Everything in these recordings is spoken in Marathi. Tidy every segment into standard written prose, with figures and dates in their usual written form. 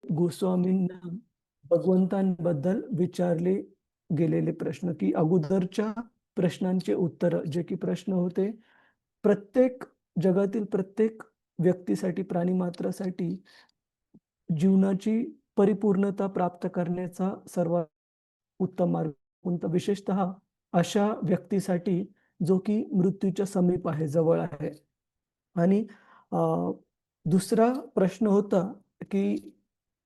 गोस्वामींना भगवंतांबद्दल विचारले गेलेले प्रश्न, की अगोदरच्या प्रश्नांचे उत्तर, जे की प्रश्न होते, प्रत्येक जगातील प्रत्येक व्यक्तीसाठी, प्राणीमात्रासाठी जीवनाची परिपूर्णता प्राप्त करण्याचा सर्वात उत्तम मार्ग कोणता, विशेषतः अशा व्यक्तीसाठी जो की मृत्यूच्या समीप आहे, जवळ आहे. आणि दुसरा प्रश्न होता की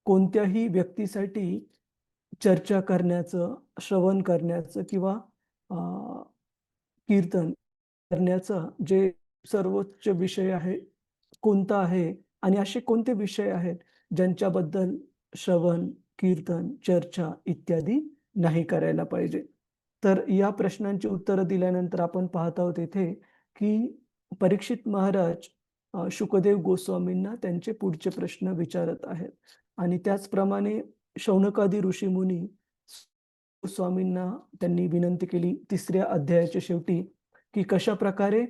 कोणत्याही व्यक्तीसाठी चर्चा करण्याचं, श्रवण करण्याचं किंवा कीर्तन करण्याचा जे सर्वोच्च विषय आहे कोणता आहे, आणि असे कोणते विषय आहेत ज्यांच्याबद्दल श्रवण, कीर्तन, चर्चा इत्यादी नाही करायला पाहिजे. तर या प्रश्नांची उत्तरं दिल्यानंतर आपण पाहत आहोत येथे की परीक्षित महाराज शुकदेव गोस्वामींना त्यांचे पुढचे प्रश्न विचारत आहेत. आणि त्याचप्रमाणे शौनकादी ऋषीमुनी गोस्वामींना त्यांनी विनंती केली तिसऱ्या अध्यायाच्या शेवटी की कशा प्रकारे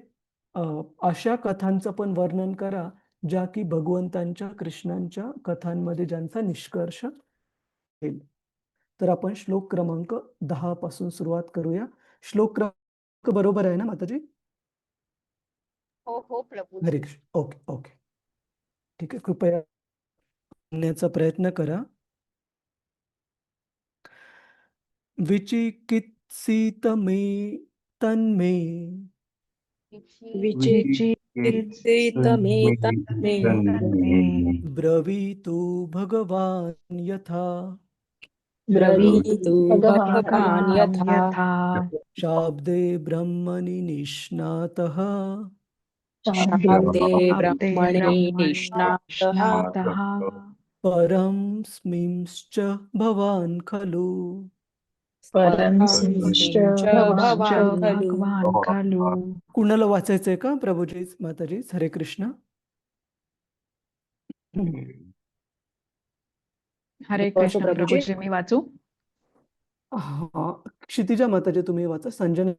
अशा कथांचं पण वर्णन करा ज्या की भगवंतांच्या, कृष्णांच्या कथांमध्ये ज्यांचा निष्कर्ष येईल. तर आपण श्लोक क्रमांक 10 पासून सुरुवात करूया. श्लोक क्रमांक बरोबर आहे ना माताजी? हो हो प्रभू. हरे कृष्ण. ओके ओके, ठीक आहे. कृपया म्हणण्याचा प्रयत्न करा. विचिकित्सित मे तन्मे ब्रवीतु भगवान यथा शाब्दे ब्रह्मणि निष्णातः परमस्मिंश्च भवान् खलु. कुणाला वाचायचंय का प्रभूजी, माताजी? हरे कृष्ण. हरे कृष्ण प्रभूजी, मी वाचू? क्षितिजा माताजी तुम्ही वाचा, संजना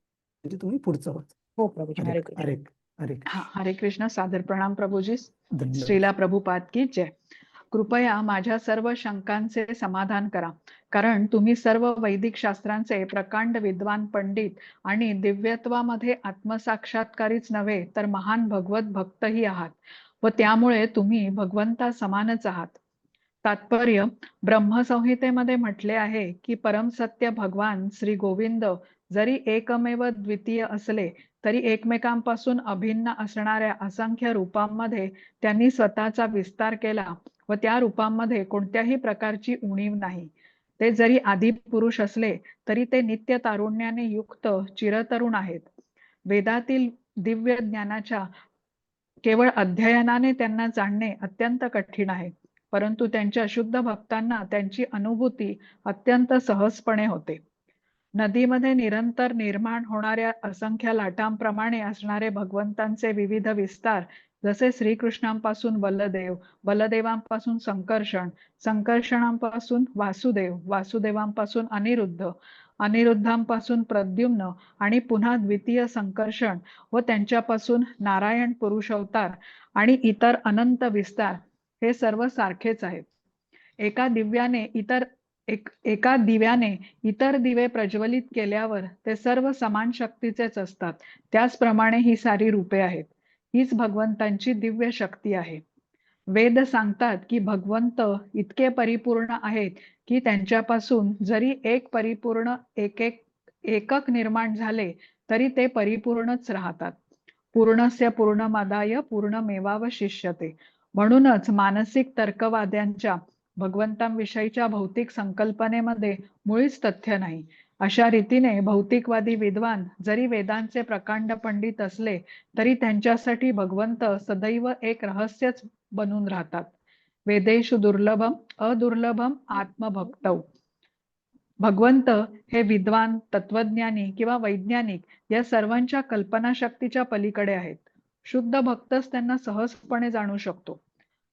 तुम्ही पुढचा वाचा. हो प्रभूजी. हरे हरे हरे हरे कृष्ण. सादर प्रणाम प्रभूजी. धन्यवाद. श्रीला प्रभुपाद की जय. कृपया माझ्या सर्व शंकांचे समाधान करा, कारण तुम्ही सर्व वैदिक शास्त्रांचे प्रकांड विद्वान पंडित आणि दिव्यत्वामध्ये आत्मसाक्षात्कारीच नव्हे तर महान भगवत भक्तही आहात, व त्यामुळे तुम्ही भगवंता समानच आहात. तात्पर्य, ब्रह्मसंहितेमध्ये म्हटले आहे की परमसत्य भगवान श्री गोविंद जरी एकमेव द्वितीय असले तरी एकमेकांपासून अभिन्न असणाऱ्या असंख्य रूपांमध्ये त्यांनी स्वतःचा विस्तार केला व त्या रूपांमध्ये कोणत्याही प्रकारची उणीव नाही. ते जरी आदि पुरुष असले तरी ते नित्य तारुण्याने युक्त चिरतरुण आहेत. वेदातील दिव्य ज्ञानाच्या केवळ अध्ययनाने त्यांना जाणणे अत्यंत कठीण आहे, परंतु त्यांच्या शुद्ध भक्तांना त्यांची अनुभूती अत्यंत सहजपणे होते. नदीमध्ये निरंतर निर्माण होणाऱ्या असंख्य लाटांप्रमाणे असणारे भगवंतांचे विविध विस्तार, जसे श्रीकृष्णांपासून बलदेव, बलदेवांपासून संकर्षण, संकर्षणांपासून वासुदेव, वासुदेवांपासून अनिरुद्ध, अनिरुद्धांपासून प्रद्युम्न आणि पुन्हा द्वितीय संकर्षण व त्यांच्यापासून नारायण पुरुषावतार आणि इतर अनंत विस्तार, हे सर्व सारखेच आहेत. एका दिव्याने इतर दिवे प्रज्वलित केल्यावर ते सर्व समान शक्तीचेच असतात. त्याचप्रमाणे ही सारी रूपे आहेत. हीच भगवंतांची दिव्य शक्ती आहे. वेद सांगतात की भगवंत इतके परिपूर्ण आहेत की त्यांच्यापासून जरी एक परिपूर्ण एकक निर्माण झाले तरी ते परिपूर्णच राहतात. पूर्णस्य पूर्णमादाय पूर्णमेवावशिष्यते. म्हणूनच मानसिक तर्कवाद्यांच्या भगवंतांविषयीच्या भौतिक संकल्पनेमध्ये मुळीच तथ्य नाही. अशा रीतीने भौतिकवादी विद्वान जरी वेदांचे प्रकांड पंडित असले तरी त्यांच्यासाठी भगवंत सदैव एक रहस्यच बनून राहतात. वेदेषु दुर्लभम अदुर्लभम आत्मभक्तौ. भगवंत हे विद्वान, तत्वज्ञानी किंवा वैज्ञानिक या सर्वांच्या कल्पनाशक्तीच्या पलीकडे आहेत. शुद्ध भक्तच त्यांना सहजपणे जाणू शकतो.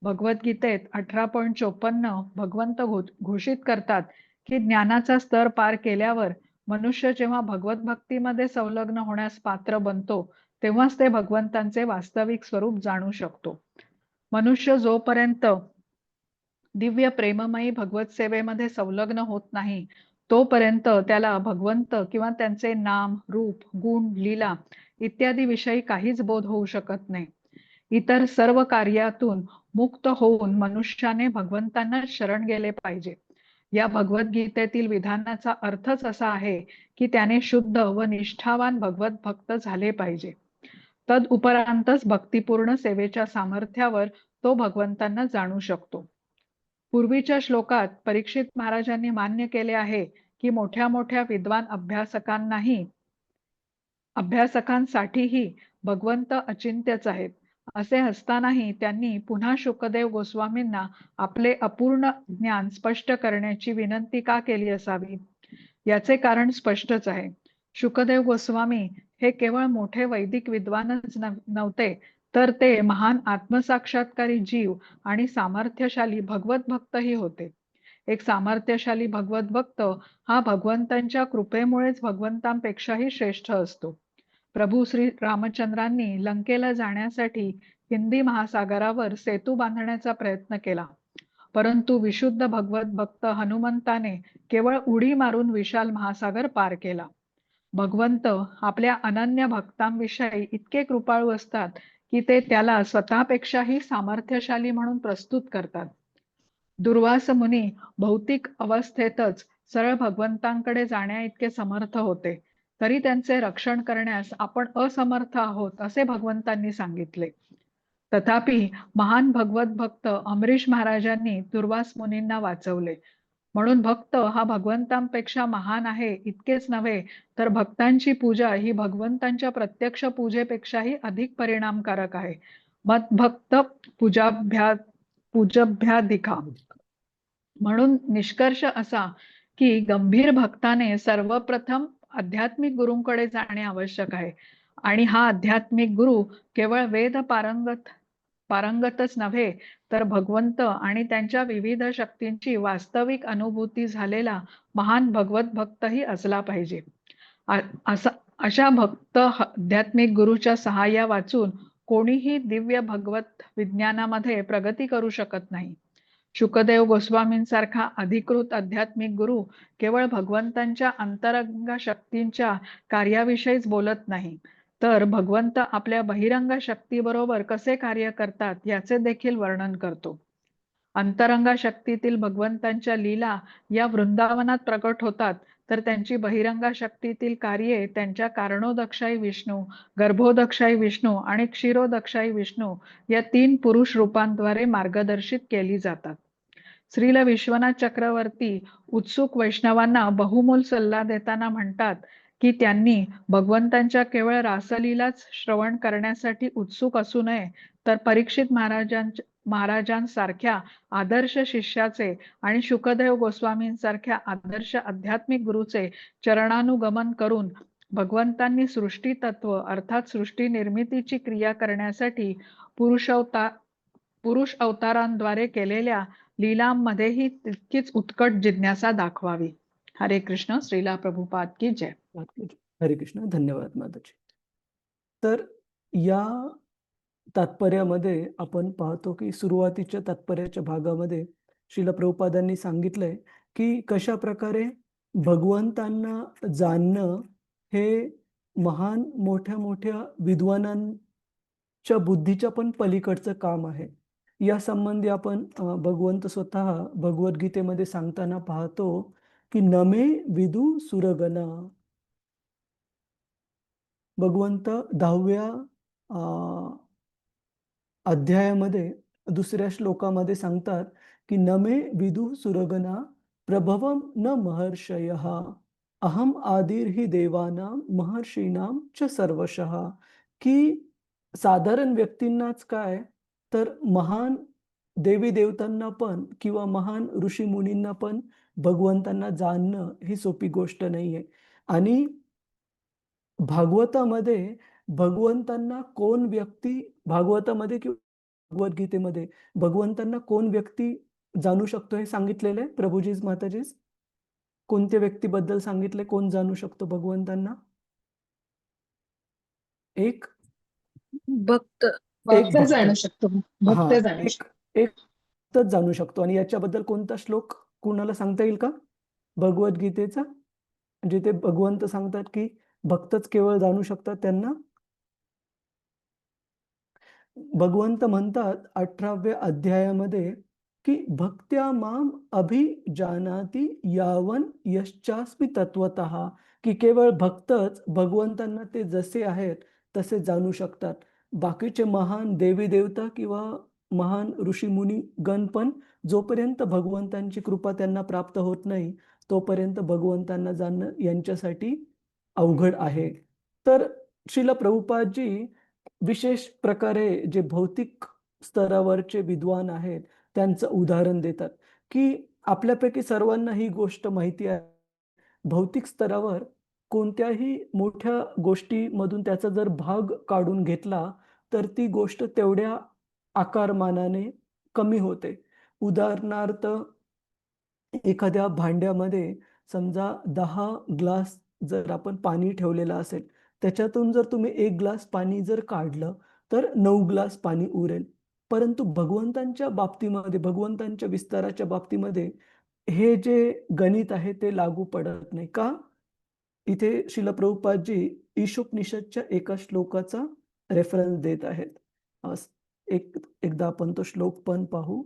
भगवद्गीतेत 18.54 भगवंत घोषित करतात की ज्ञानाचा स्तर पार केल्यावर मनुष्य जेव्हा भगवत भक्तीमध्ये संलग्न होण्यास पात्र बनतो तेव्हाच ते भगवंतांचे वास्तविक स्वरूप जाणू शकतो. मनुष्य जोपर्यंत दिव्य प्रेममयी भगवत सेवेमध्ये संलग्न होत नाही तोपर्यंत त्याला भगवंत किंवा त्यांचे नाम, रूप, गुण, लीला इत्यादी विषयी काहीच बोध होऊ शकत नाही. इतर सर्व कार्यातून मुक्त होऊन मनुष्याने भगवंतांना शरण गेले पाहिजे. या भगवद्गीतेतील विधानाचा अर्थच असा आहे की त्याने शुद्ध व निष्ठावान भगवत भक्त झाले पाहिजे. तदुपरांतच भक्तिपूर्ण सेवेच्या सामर्थ्यावर तो भगवंतांना जाणू शकतो. पूर्वीच्या श्लोकात परीक्षित महाराजांनी मान्य केले आहे की मोठ्या मोठ्या विद्वान अभ्यासकांसाठीही भगवंत अचिंत्यच आहेत. असे असतानाही त्यांनी पुन्हा शुकदेव गोस्वामींना आपले अपूर्ण ज्ञान स्पष्ट करण्याची विनंती का केली असावी? याचे कारण स्पष्टच आहे. शुकदेव गोस्वामी हे केवळ मोठे वैदिक विद्वानच नव्हते, तर ते महान आत्मसाक्षात्कारी जीव आणि सामर्थ्यशाली भगवत भक्तही होते. एक सामर्थ्यशाली भगवत भक्त हा भगवंतांच्या कृपेमुळेच भगवंतांपेक्षाही श्रेष्ठ असतो. प्रभू श्री रामचंद्रांनी लंकेला जाण्यासाठी हिंदी महासागरावर सेतू बांधण्याचा प्रयत्न केला, परंतु विशुद्ध भगवत भक्त हनुमंताने केवळ उडी मारून विशाल महासागर पार केला. भगवंत आपल्या अनन्य भक्तांविषयी इतके कृपाळू असतात की ते त्याला स्वतःपेक्षाही सामर्थ्यशाली म्हणून प्रस्तुत करतात. दुर्वास मुनी भौतिक अवस्थेतच सरळ भगवंतांकडे जाण्या इतके समर्थ होते, तरी त्यांचे रक्षण करण्यास आपण असमर्थ आहोत असे भगवंतांनी सांगितले. तथापि महान भगवत भक्त अमरीश महाराजांनी दुर्वास मुनींना वाचवले. म्हणून भक्त हा भगवंतांपेक्षा महान आहे इतकेच नव्हे, तर भक्तांची पूजा ही भगवंतांच्या प्रत्यक्ष पूजेपेक्षाही अधिक परिणामकारक आहे. मद्भक्त पूजभ्याधिका. म्हणून निष्कर्ष असा की गंभीर भक्ताने सर्वप्रथम आध्यात्मिक गुरूंकडे जाणे आवश्यक आहे. आणि हा आध्यात्मिक गुरु केवळ वेद पारंगतच नव्हे, तर भगवंत आणि त्यांच्या विविध शक्तींची वास्तविक अनुभूती झालेला महान भगवत भक्तही असला पाहिजे. अशा भक्त आध्यात्मिक गुरुच्या सहाय्या वाचून कोणीही दिव्य भगवत विज्ञानामध्ये प्रगती करू शकत नाही. शुकदेव गोस्वामींसारखा अधिकृत आध्यात्मिक गुरु केवळ भगवंतांच्या अंतरंग शक्तींच्या कार्याविषयीच बोलत नाही, तर भगवंत आपल्या बहिरंग शक्तीबरोबर कसे कार्य करतात याचे देखील वर्णन करतो. अंतरंगा शक्तीतील भगवंतांच्या लीला या वृंदावनात प्रकट होतात, तर त्यांची बहिरंगा शक्तीतील कार्ये त्यांच्या कारणोदक्षाई विष्णू, गर्भोदक्षाई विष्णू आणि क्षीरोदक्षाई विष्णू या 3 पुरुष रूपांद्वारे मार्गदर्शित केली जातात. श्रील विश्वनाथ चक्रवर्ती उत्सुक वैष्णवांना बहुमोल सल्ला देताना म्हणतात की त्यांनी भगवंतांच्या केवळ रासलीलाच श्रवण करण्यासाठी उत्सुक असू नये, तर परीक्षित महाराजांसारख्या आदर्श शिष्याचे आणि शुकदेव गोस्वामींसारख्या आदर्श आध्यात्मिक गुरुचे चरणानुगमन करून भगवंतांनी सृष्टी तत्व अर्थात सृष्टी निर्मितीची क्रिया करण्यासाठी पुरुष अवतारांद्वारे केलेल्या लीलांमध्येही तितकीच उत्कट जिज्ञासा दाखवावी. हरे कृष्ण. श्रीला प्रभुपाद की जय. हरे कृष्ण. धन्यवाद माताजी. तर या तात्पर्यामध्ये आपण पाहतो की सुरुवातीच्या तात्पर्याच्या भागामध्ये श्रील प्रभुपादांनी सांगितलंय की कशा प्रकारे भगवंतांना जाणणं हे महान मोठ्या मोठ्या विद्वानांच्या बुद्धीच्या पण पलीकडचं काम आहे. या संबंधी आपण भगवंत स्वतः भगवद्गीतेमध्ये सांगताना पाहतो की नमे विदु सुरगणा. भगवंत 10व्या अध्यायामध्ये दुसऱ्या श्लोकामध्ये सांगतात की नमे विदु सुरगणा प्रभवम न महर्षयः अहम आदिर्हि देवानां महर्षीणां च सर्वशः. की साधारण व्यक्तींनाच काय, तर महान देवी देवतांना पण किंवा महान ऋषी मुनींना पण भगवंतांना जाणणं ही सोपी गोष्ट नाहीये. आणि भागवतामध्ये भगवंतांना कोण व्यक्ती भागवतामध्ये किंवा भगवद्गीतेमध्ये भगवंतांना कोण व्यक्ती जाणू शकतो हे सांगितलेलं आहे प्रभुजीज माताजीज. कोणत्या व्यक्तीबद्दल सांगितले कोण जाणू शकतो भगवंतांना? एक भक्त जाणू शकतो. भक्त जाणू शकतो. एक भक्तच जाणू शकतो. आणि याच्याबद्दल कोणता श्लोक कुणाला सांगता येईल का भगवद्गीतेचा, जिथे भगवंत सांगतात की भक्तच केवळ जाणू शकतात त्यांना? भगवंत म्हणतात 18व्या अध्यायामध्ये की भक्त्या माम अभिजानाति यावन यश्चास्मि तत्वतः, की केवळ भक्तच भगवंतांना ते जसे आहेत तसे जाणू शकतात. बाकीचे महान देवी देवता किंवा महान ऋषीमुनी गण पण जोपर्यंत भगवंतांची कृपा त्यांना प्राप्त होत नाही तोपर्यंत भगवंतांना जाणणं यांच्यासाठी अवघड आहे. तर श्रील प्रभुपादजी विशेष प्रकारे जे भौतिक स्तरावरचे विद्वान आहेत त्यांचं उदाहरण देतात की आपल्यापैकी सर्वांना ही गोष्ट माहिती आहे. भौतिक स्तरावर कोणत्याही मोठ्या गोष्टीमधून त्याचा जर भाग काढून घेतला तर ती गोष्ट तेवढ्या आकारमानाने कमी होते. उदाहरणार्थ एखाद्या भांड्यामध्ये समजा 10 ग्लास जर आपण पाणी ठेवलेलं असेल, त्याच्यातून जर तुम्ही 1 ग्लास पाणी जर काढलं तर 9 ग्लास पाणी उरेल. परंतु भगवंतांच्या बाबतीमध्ये, भगवंतांच्या विस्ताराच्या बाबतीमध्ये हे जे गणित आहे ते लागू पडत नाही. का? इथे श्रील प्रभुपादजी ईशोपनिषदच्या एका श्लोकाचा रेफरन्स देत आहेत. एकदा आपण तो श्लोक पण पाहू.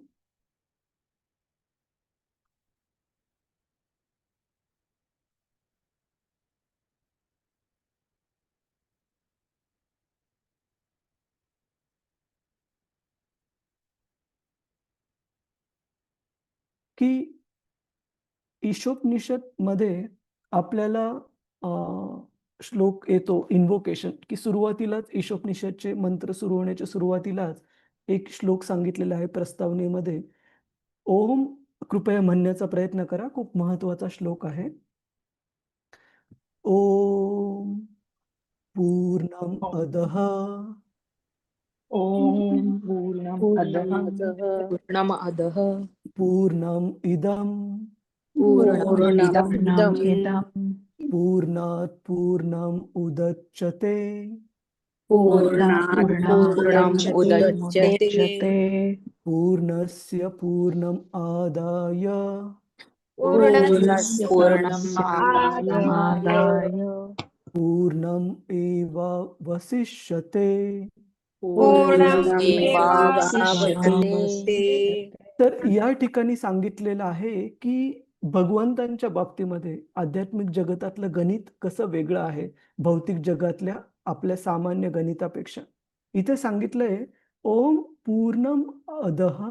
की ईशोपनिषद मध्ये आपल्याला श्लोक येतो इन्व्होकेशन, की सुरुवातीलाच ईशोपनिषदचे मंत्र सुरू होण्याच्या सुरुवातीलाच एक श्लोक सांगितलेला आहे प्रस्तावनेमध्ये. ओम कृपया म्हणण्याचा प्रयत्न करा, खूप महत्वाचा श्लोक आहे. ओम पूर्णम अदः ओम पूर्णम पूर्णम अधः पूर्णम इदम पूर्णमिदं पूर्णात् पूर्णम उदच्यते पूर्णात् पूर्णम् उदच्यते पूर्णस्य पूर्णम आदाय पूर्णस्य पूर्णम् आदाय पूर्णम एवावशिष्यते. पूर्णमेवावशिष्यते. तर या ठिकाणी सांगितलेलं आहे की भगवंतांच्या बाबतीमध्ये आध्यात्मिक जगतातलं गणित कसं वेगळं आहे भौतिक जगातल्या आपल्या सामान्य गणितापेक्षा. इथे सांगितलंय ओम पूर्णम अदः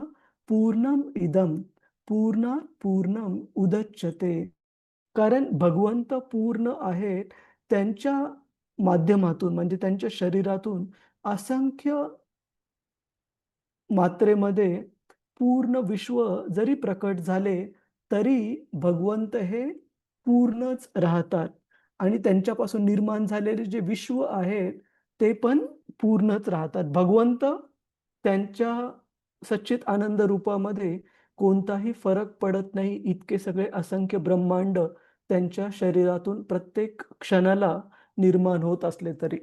पूर्णम इदम पूर्णात् पूर्णम उदच्यते. कारण भगवंत पूर्ण आहेत, त्यांच्या माध्यमातून म्हणजे त्यांच्या शरीरातून असंख्य मात्रेमध्ये पूर्ण विश्व जरी प्रकट झाले तरी भगवंत हे पूर्णच राहतात आणि त्यांच्यापासून निर्माण झालेले जे विश्व आहेत ते पण पूर्णच राहतात. भगवंत त्यांच्या सच्चित आनंद रूपामध्ये कोणताही फरक पडत नाही. इतके सगळे असंख्य ब्रह्मांड त्यांच्या शरीरातून प्रत्येक क्षणाला निर्माण होत असले तरी.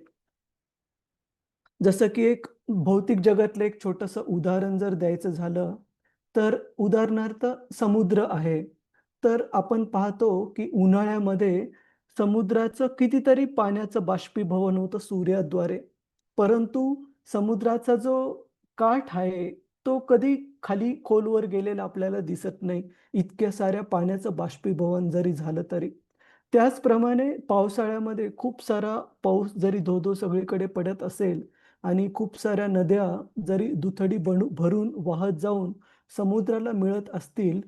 जसं की एक भौतिक जगातलं एक छोटंसं उदाहरण जर द्यायचं झालं तर उदाहरणार्थ समुद्र आहे. तर आपण पाहतो की उन्हाळ्यामध्ये समुद्राचं कितीतरी पाण्याचं बाष्पीभवन होतं सूर्याद्वारे. परंतु समुद्राचा जो काठ आहे तो कधी खाली खोलवर गेलेला आपल्याला दिसत नाही, इतक्या साऱ्या पाण्याचं बाष्पीभवन जरी झालं तरी. त्याचप्रमाणे पावसाळ्यामध्ये खूप सारा पाऊस जरी धो-धो सगळीकडे पडत असेल आणि खूप साऱ्या नद्या जरी दुथडी भरून वाहत जाऊन समुद्राला मिळत असतील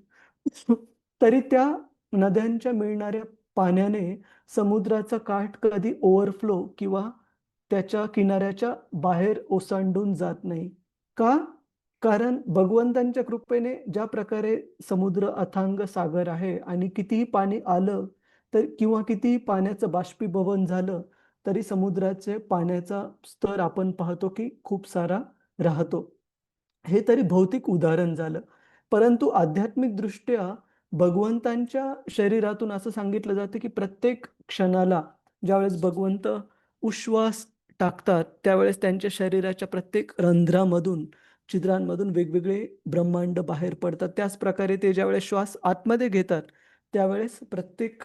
तरी त्या नद्यांच्या मिळणाऱ्या पाण्याने समुद्राचा काठ कधी ओव्हरफ्लो किंवा त्याच्या किनाऱ्याच्या बाहेर ओसंडून जात नाही. का? कारण भगवंतांच्या कृपेने ज्या प्रकारे समुद्र अथांग सागर आहे आणि कितीही पाणी आलं तर किंवा कितीही पाण्याचं बाष्पीभवन झालं तरी समुद्राचे पाण्याचा स्तर आपण पाहतो की खूप सारा राहतो. हे तरी भौतिक उदाहरण झालं. परंतु आध्यात्मिक दृष्ट्या भगवंतांच्या शरीरातून असं सांगितलं जातं की प्रत्येक क्षणाला ज्यावेळेस भगवंत उश्वास टाकतात त्यावेळेस त्यांच्या शरीराच्या प्रत्येक रंध्रामधून छिद्रांमधून वेगवेगळे ब्रह्मांड बाहेर पडतात. त्याच प्रकारे ते ज्यावेळेस श्वास आतमध्ये घेतात, त्यावेळेस प्रत्येक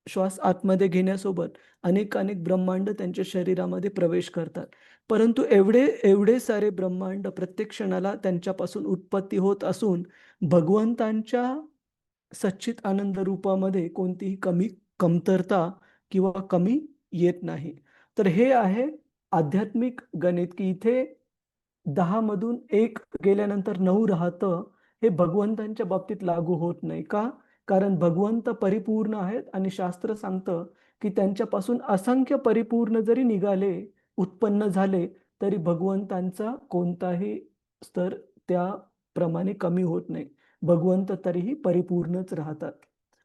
श्वास आतमध्ये घेण्यासोबत अनेक ब्रह्मांड त्यांच्या शरीरामध्ये प्रवेश करतात. परंतु एवढे सारे ब्रह्मांड प्रत्येक क्षणाला त्यांच्यापासून उत्पत्ती होत असून भगवंतांच्या सच्चित आनंद रूपामध्ये कोणतीही कमतरता किंवा कमी येत नाही. तर हे आहे आध्यात्मिक गणित, की इथे 10 मधून 1 गेल्यानंतर 9 राहतं, हे भगवंतांच्या बाबतीत लागू होत नाही. का? कारण भगवंत परिपूर्ण आहेत आणि शास्त्र सांगतं, की त्यांच्यापासून असंख्य परिपूर्ण जरी निघाले, उत्पन्न झाले, तरी भगवंतांचा कोणताही स्तर त्याप्रमाणे कमी होत नाही. भगवंत तरीही परिपूर्णच राहतात.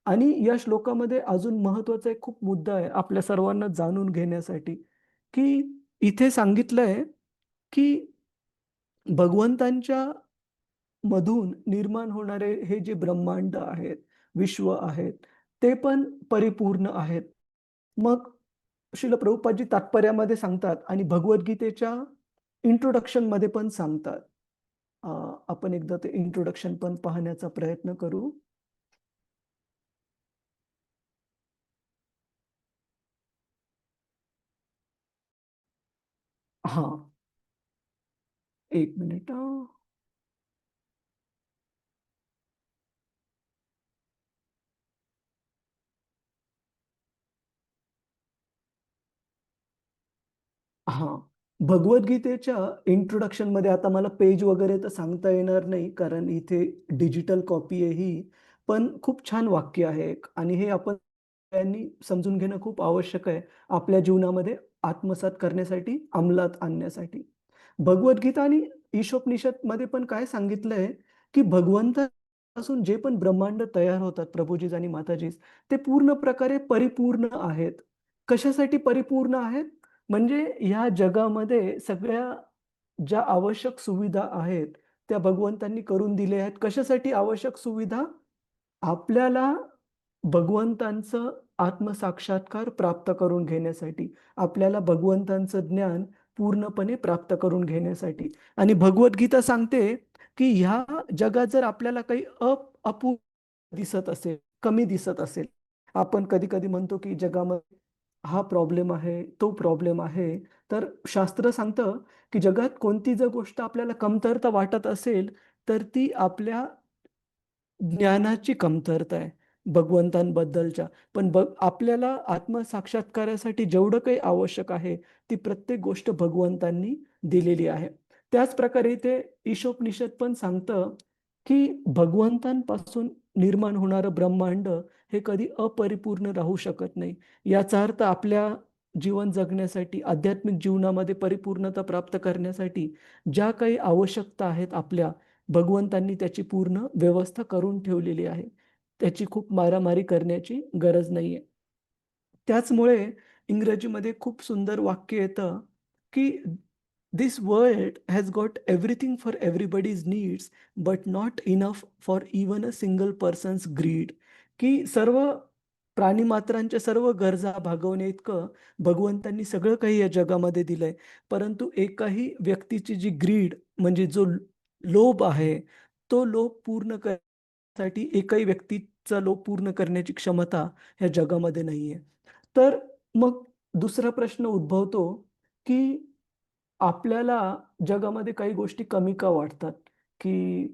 आणि या श्लोकामध्ये अजून महत्त्वाचा एक खूप मुद्दा आहे आपल्या सर्वांना जाणून घेण्यासाठी, की इथे सांगितलंय, की भगवंतांच्या मधून निर्माण होणारे हे जे ब्रह्मांड आहेत, विश्व आहेत, ते पण परिपूर्ण आहेत. मग श्रील प्रभुपादजी तात्पर्यामध्ये सांगतात आणि भगवद्गीतेच्या इंट्रोडक्शनमध्ये पण सांगतात. आपण एकदा ते इंट्रोडक्शन पण पाहण्याचा प्रयत्न करू. हां. 1 मिनिट. हां. भगवद्गीतेच्या इंट्रोडक्शनमध्ये आता मला पेज वगैरे तर सांगता येणार नाही, कारण इथे डिजिटल कॉपी आहे ही. पण खूप छान वाक्य आहे एक आणि हे आपण सगळ्यांनी समजून घेणं खूप आवश्यक आहे, आपल्या जीवनामध्ये आत्मसात करण्यासाठी, अंमलात आणण्यासाठी. भगवद्गीता आणि ईशोपनिषदमध्ये पण काय सांगितलंय, की भगवंतापासून जे पण ब्रह्मांड तयार होतात, प्रभूजीज आणि माताजीज, ते पूर्ण प्रकारे परिपूर्ण आहेत. कशासाठी परिपूर्ण आहेत? म्हणजे ह्या जगामध्ये सगळ्या ज्या आवश्यक सुविधा आहेत, त्या भगवंतांनी करून दिल्या आहेत. कशासाठी आवश्यक सुविधा? आपल्याला भगवंतांचं आत्मसाक्षात्कार प्राप्त करून घेण्यासाठी, आपल्याला भगवंतांचं ज्ञान पूर्णपणे प्राप्त करून घेण्यासाठी. आणि भगवद्गीता सांगते, की ह्या जगात जर आपल्याला काही अपूर्ण दिसत असेल, कमी दिसत असेल, आपण कधी-कधी म्हणतो, की जगामध्ये हा प्रॉब्लेम आहे, तो प्रॉब्लेम आहे. तर शास्त्र सांगतं, की जगात कोणती जर गोष्ट आपल्याला कमतरता वाटत असेल, तर ती आपल्या ज्ञानाची कमतरता आहे भगवंतांबद्दलच्या. पण आपल्याला आत्मसाक्षात्कारासाठी जेवढं काही आवश्यक आहे, ती प्रत्येक गोष्ट भगवंतांनी दिलेली आहे. त्याचप्रकारे इथे ईशोपनिषद पण सांगतं, की भगवंतांपासून निर्माण होणारं ब्रह्मांड हे कधी अपरिपूर्ण राहू शकत नाही. याचा अर्थ आपल्या जीवन जगण्यासाठी, आध्यात्मिक जीवनामध्ये परिपूर्णता प्राप्त करण्यासाठी ज्या काही आवश्यकता आहेत आपल्या, भगवंतांनी त्याची पूर्ण व्यवस्था करून ठेवलेली आहे. त्याची खूप मारामारी करण्याची गरज नाहीये. त्याचमुळे इंग्रजीमध्ये खूप सुंदर वाक्य येतं, की "this world has got everything for everybody's needs, but not enough for even a single person's greed." की सर्व प्राणीमात्रांच्या सर्व गरजा भागवण्याइतकं भगवंतांनी सगळं काही या जगामध्ये दिलंय. परंतु एकाही व्यक्तीची जी ग्रीड म्हणजे जो लोभ आहे, तो लोभ पूर्ण करण्यासाठी एकाही व्यक्तीचा लोभ पूर्ण करण्याची क्षमता ह्या जगामध्ये नाहीये. तर मग दुसरा प्रश्न उद्भवतो, की आपल्याला जगामध्ये काही गोष्टी कमी का वाटतात? की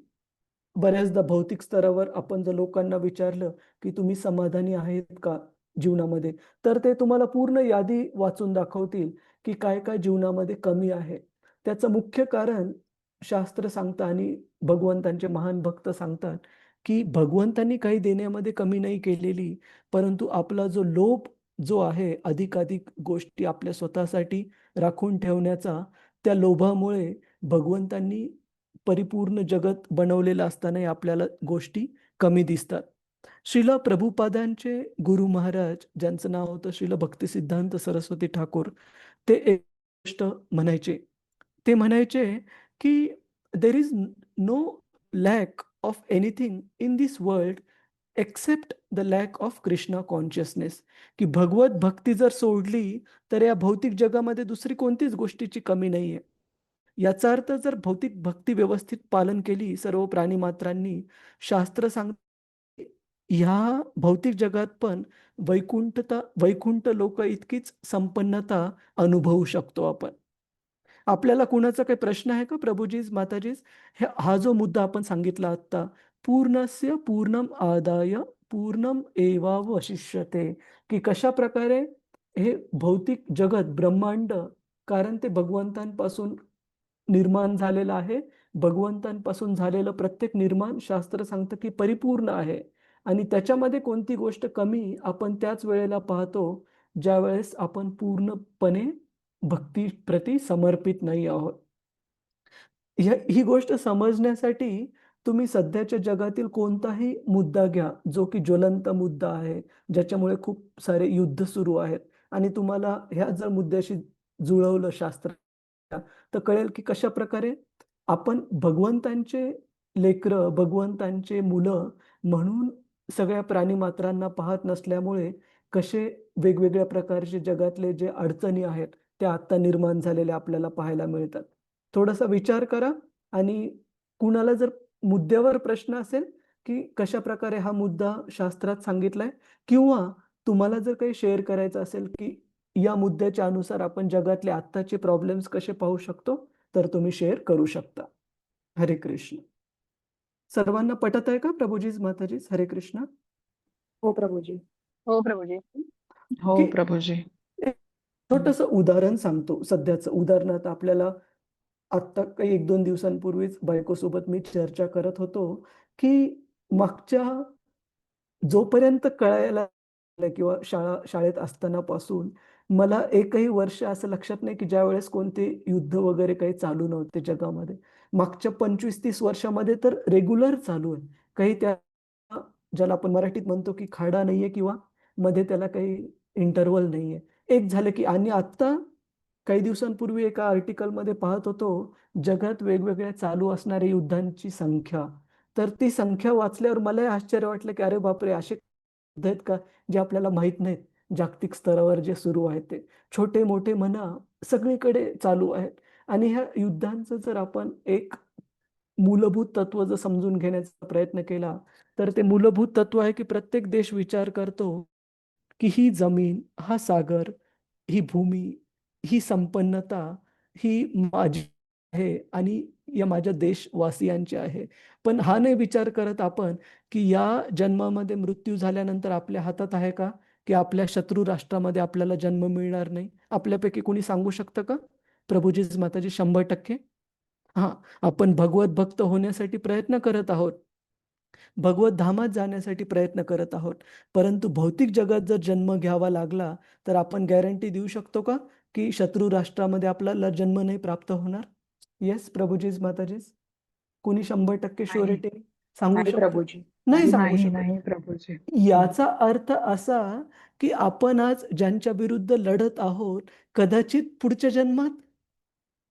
बऱ्याचदा भौतिक स्तरावर आपण जर लोकांना विचारलं, की तुम्ही समाधानी आहेत का जीवनामध्ये? तर ते तुम्हाला पूर्ण यादी वाचून दाखवतील, की काय-काय जीवनामध्ये कमी आहे. त्याचं मुख्य कारण शास्त्र सांगतं आणि भगवंतांचे महान भक्त सांगतात, की भगवंतांनी काही देण्यामध्ये कमी नाही केलेली, परंतु आपला जो लोभ जो आहे अधिकाधिक गोष्टी आपल्या स्वतःसाठी राखून ठेवण्याचा, त्या लोभामुळे भगवंतांनी परिपूर्ण जगत बनवलेलं असतानाही आपल्याला गोष्टी कमी दिसतात. श्रील प्रभुपादांचे गुरु महाराज, ज्यांचं नाव होतं श्रील भक्तिसिद्धांत सरस्वती ठाकूर, ते एक गोष्ट म्हणायचे. ते म्हणायचे, की "there is no lack of anything in this world except the lack of Krishna consciousness." की भगवत भक्ती जर सोडली, तर या भौतिक जगामध्ये दुसरी कोणतीच गोष्टीची कमी नाहीये. याचा अर्थ जर भौतिक भक्ती व्यवस्थित पालन केली सर्व प्राणीमात्रांनी, शास्त्र सांगते ह्या भौतिक जगात पण वैकुंठ लोक इतकीच संपन्नता अनुभवू शकतो आपण. आपल्याला कुणाचा काही प्रश्न आहे का प्रभूजीज माताजीज? हा जो मुद्दा आपण सांगितला आता, पूर्णस्य पूर्णम आदाय पूर्णम एवावशिष्यते, की कशा प्रकारे हे भौतिक जगत ब्रह्मांड, कारण ते भगवंतांपासून निर्माण झालेलं आहे. भगवंतांपासून झालेलं प्रत्येक निर्माण शास्त्र सांगतं की परिपूर्ण आहे आणि त्याच्यामध्ये कोणती गोष्ट कमी आपण त्याच वेळेला पाहतो ज्या वेळेस आपण पूर्णपणे भक्तीप्रती समर्पित नाही आहोत. ही गोष्ट समजण्यासाठी तुम्ही सध्याच्या जगातील कोणताही मुद्दा घ्या जो की ज्वलंत मुद्दा आहे, ज्याच्यामुळे खूप सारे युद्ध सुरू आहेत आणि तुम्हाला ह्या जर मुद्द्याशी जुळवलं शास्त्र, तर कळेल की कशा प्रकारे आपण भगवंतांचे लेकरं, भगवंतांचे मुलं म्हणून सगळ्या प्राणीमात्रांना पाहत नसल्यामुळे कसे वेगवेगळ्या प्रकारचे जगातले जे अडचणी आहेत त्या आता निर्माण झालेल्या आपल्याला पाहायला मिळतात. थोडासा विचार करा आणि कुणाला जर मुद्द्यावर प्रश्न असेल की कशा प्रकारे हा मुद्दा शास्त्रात सांगितलाय, किंवा तुम्हाला जर काही शेअर करायचं असेल की या मुद्द्याच्या अनुसार आपण जगातले आत्ताचे प्रॉब्लेम्स कसे पाहू शकतो, तर तुम्ही शेअर करू शकता. हरे कृष्ण. सर्वांना पटत आहे का प्रभूजीज माताजीज? हरे कृष्ण. हो प्रभूजी. हो प्रभूजी. हो की प्रभूजी. एक छोटंसं उदाहरण सांगतो सध्याचं. उदाहरणार्थ आपल्याला आत्ता काही 1-2 दिवसांपूर्वीच बायकोसोबत मी चर्चा करत होतो, की मागच्या जोपर्यंत कळायला लागलं किंवा शाळेत असतानापासून मला एकही वर्ष असं लक्षात नाही, की ज्यावेळेस कोणते युद्ध वगैरे काही चालू नव्हते जगामध्ये. मागच्या 25-30 वर्षामध्ये तर रेग्युलर चालू आहे. काही त्या ज्याला आपण मराठीत म्हणतो, की खाडा नाहीये किंवा मध्ये त्याला काही इंटरव्हल नाहीये. एक झालं, की आणि आत्ता काही दिवसांपूर्वी एका आर्टिकलमध्ये पाहत होतो, जगात वेगवेगळ्या चालू असणाऱ्या युद्धांची संख्या. तर ती संख्या वाचल्यावर मलाही आश्चर्य वाटलं, की अरे बापरे! असे युद्ध आहेत का, जे आपल्याला माहीत नाहीत. जागतिक स्तरावर जे सुरू आहेत ते. छोटे-मोठे म्हणा, सगळीकडे चालू आहेत आणि ह्या युद्धांचं जर आपण एक मूलभूत तत्व जर समजून घेण्याचा प्रयत्न केला, तर ते मूलभूत तत्व आहे, की प्रत्येक देश विचार करतो, की ही जमीन, हा सागर, ही भूमी, ही संपन्नता, ही माझी आहे आणि या माझ्या देशवासियांची आहे. पण हा नाही विचार करत आपण, की या जन्मामध्ये मृत्यू झाल्यानंतर आपल्या हातात आहे का, की आपल्या शत्रू राष्ट्रामध्ये आपल्याला जन्म मिळणार नाही? आपल्यापैकी कोणी सांगू शकतं का? प्रभूजीच माताजी 100%? हां, आपण भगवत भक्त होण्यासाठी प्रयत्न करत आहोत. भगवत धामात जाण्यासाठी प्रयत्न करत आहोत. परंतु भौतिक जगात जर जन्म घ्यावा लागला, तर आपण गॅरंटी देऊ शकतो का, की शत्रू राष्ट्रामध्ये आपल्याला जन्म नाही प्राप्त होणार? येस प्रभूजीज माताजीज? कोणी 100% श्युरिटी सांगू नाही शकतं? प्रभूजी. नाही सांगू नाही शकत. नाही प्रभूजी. याचा अर्थ असा, की आपण आज ज्यांच्या विरुद्ध लढत आहोत, कदाचित पुढच्या जन्मात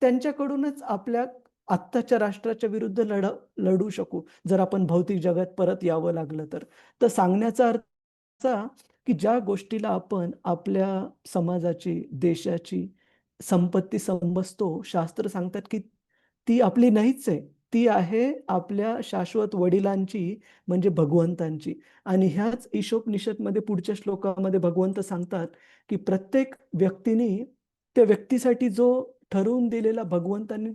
त्यांच्याकडूनच आपल्या आत्ताच्या राष्ट्राच्या विरुद्ध लढू शकू, जर आपण भौतिक जगात परत यावं लागलं तर. तर सांगण्याचा अर्थ असा, की ज्या गोष्टीला आपण आपल्या समाजाची, देशाची संपत्ती समजतो, शास्त्र सांगतात, की ती आपली नाहीच आहे. ती आहे आपल्या शाश्वत वडिलांची, म्हणजे भगवंतांची. आणि ह्याच ईशोपनिषदमध्ये पुढच्या श्लोकामध्ये भगवंत सांगतात, की प्रत्येक व्यक्तीने त्या व्यक्तीसाठी जो ठरवून दिलेला भगवंतांनी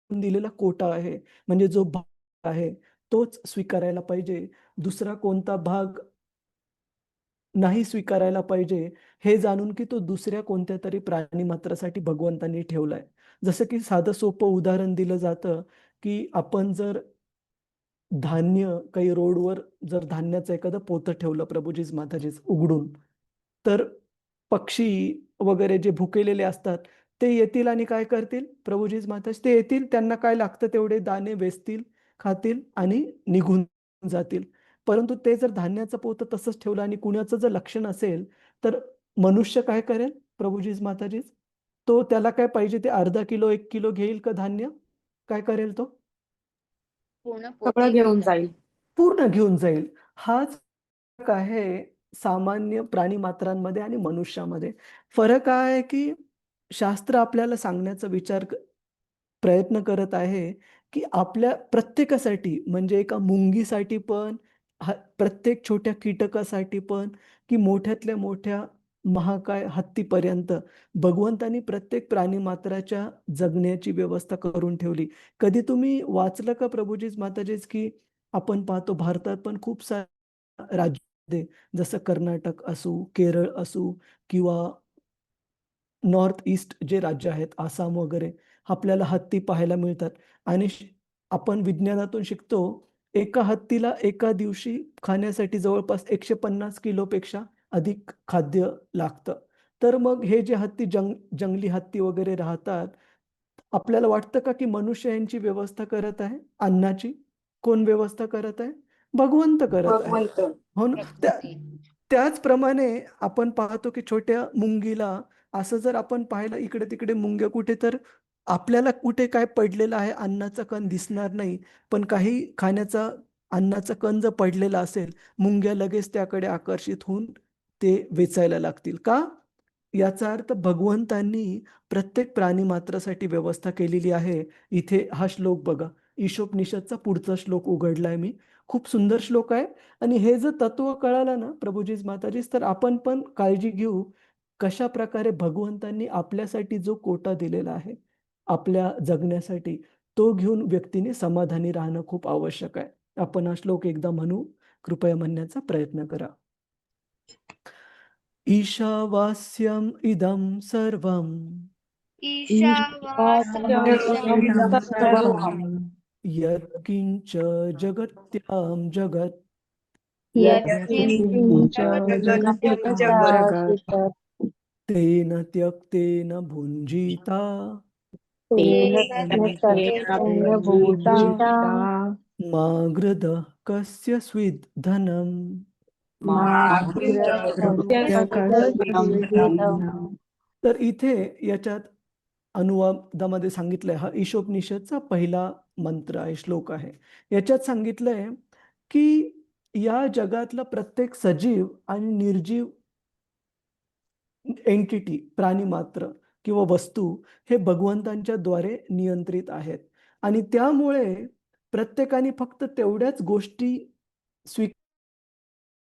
दिलेला कोटा आहे, म्हणजे जो भाग आहे, तोच स्वीकारायला पाहिजे. दुसरा कोणता भाग नाही स्वीकारायला पाहिजे, हे जाणून की तो दुसऱ्या कोणत्यातरी प्राणीमात्रासाठी भगवंतांनी ठेवलाय. जसं की साधं सोपं उदाहरण दिलं जातं, की आपण जर धान्य काही रोडवर जर धान्याचं एखादं पोतं ठेवलं प्रभूजीज माताजीज उघडून, तर पक्षी वगैरे जे भुकेलेले असतात, ते येतील आणि काय करतील प्रभूजीज माताजी? ते येतील, त्यांना काय लागतं तेवढे दाणे वेचतील, खातील आणि निघून जातील. परंतु ते जर धान्याचं पोतं तसंच ठेवलं आणि कुणाचं जर लक्ष नसेल, तर मनुष्य काय करेल प्रभूजीज माताजीज? तो त्याला काय पाहिजे ते अर्धा किलो, 1 किलो घेईल का धान्य? काय करेल तो? सगळं घेऊन जाईल. पूर्ण घेऊन जाईल. हाच फरक आहे सामान्य प्राणीमात्रांमध्ये आणि मनुष्यामध्ये. फरक हा आहे, की शास्त्र आपल्याला सांगण्याचा विचार प्रयत्न करत आहे, की आपल्या प्रत्येकासाठी म्हणजे एका मुंगीसाठी पण, प्रत्येक छोट्या कीटकासाठी पण, की मोठ्यातल्या मोठ्या महाकाय हत्तीपर्यंत भगवंतांनी प्रत्येक प्राणीमात्राच्या जगण्याची व्यवस्था करून ठेवली. कधी तुम्ही वाचलं का प्रभुजीच माताजीच, की आपण पाहतो भारतात पण खूप सारे राज्य जसं कर्नाटक असू, केरळ असू किंवा नॉर्थ ईस्ट जे राज्य आहेत, आसाम वगैरे, आपल्याला हत्ती पाहायला मिळतात आणि आपण विज्ञानातून शिकतो, एका हत्तीला एका दिवशी खाण्यासाठी जवळपास 150 किलोपेक्षा अधिक खाद्य लागतं. तर मग हे जे हत्ती जंगली हत्ती वगैरे राहतात, आपल्याला वाटतं का, की मनुष्य यांची व्यवस्था करत आहे अन्नाची? कोण व्यवस्था करत आहे? भगवंत करत आहे. भगवंत. हो ना? प्रकृती. त्याचप्रमाणे आपण पाहतो, की छोट्या मुंगीला असं जर आपण पाहिलं इकडे-तिकडे मुंग्या कुठे तर आपल्याला कुठे काय पडलेलं आहे, अन्नाचा कण दिसणार नाही. पण काही खाण्याचा अन्नाचा कण जर पडलेला असेल, मुंग्या लगेच त्याकडे आकर्षित होऊन ते वेचायला लागतील. का? याचा अर्थ भगवंतांनी प्रत्येक प्राणीमात्रासाठी व्यवस्था केलेली आहे. इथे हा श्लोक बघा. ईशोपनिषदचा पुढचा श्लोक उघडलाय मी. खूप सुंदर श्लोक आहे आणि हे जर तत्व कळालं ना प्रभुजीच माताजीच, तर आपण पण काळजी घेऊ कशाप्रकारे भगवंतांनी आपल्यासाठी जो कोटा दिलेला आहे, आपल्या जगण्यासाठी, तो घेऊन व्यक्तीने समाधानी राहणं खूप आवश्यक आहे. आपण हा श्लोक एकदा म्हणू, कृपया म्हणण्याचा प्रयत्न करा. ईशावास्यम इदं सर्वं ईशावास्यमिदं सर्वं यत्किंच जगत्यां जगत् यत्किंच जगत्यां जगत् तेन त्यक्तेन भुञ्जीता तेन त्यक्तेन भुञ्जीता मा गृधः कस्य स्विद् धनम्. मा तर इथे याच्यात अनुवादामध्ये सांगितलंय, हा ईशोपनिषदचा पहिला मंत्र आहे, श्लोक आहे. याच्यात सांगितलंय, की या जगातला प्रत्येक सजीव आणि निर्जीव एंटिटी, प्राणीमात्र किंवा वस्तू हे भगवंतांच्या द्वारे नियंत्रित आहेत आणि त्यामुळे प्रत्येकाने फक्त तेवढ्याच गोष्टी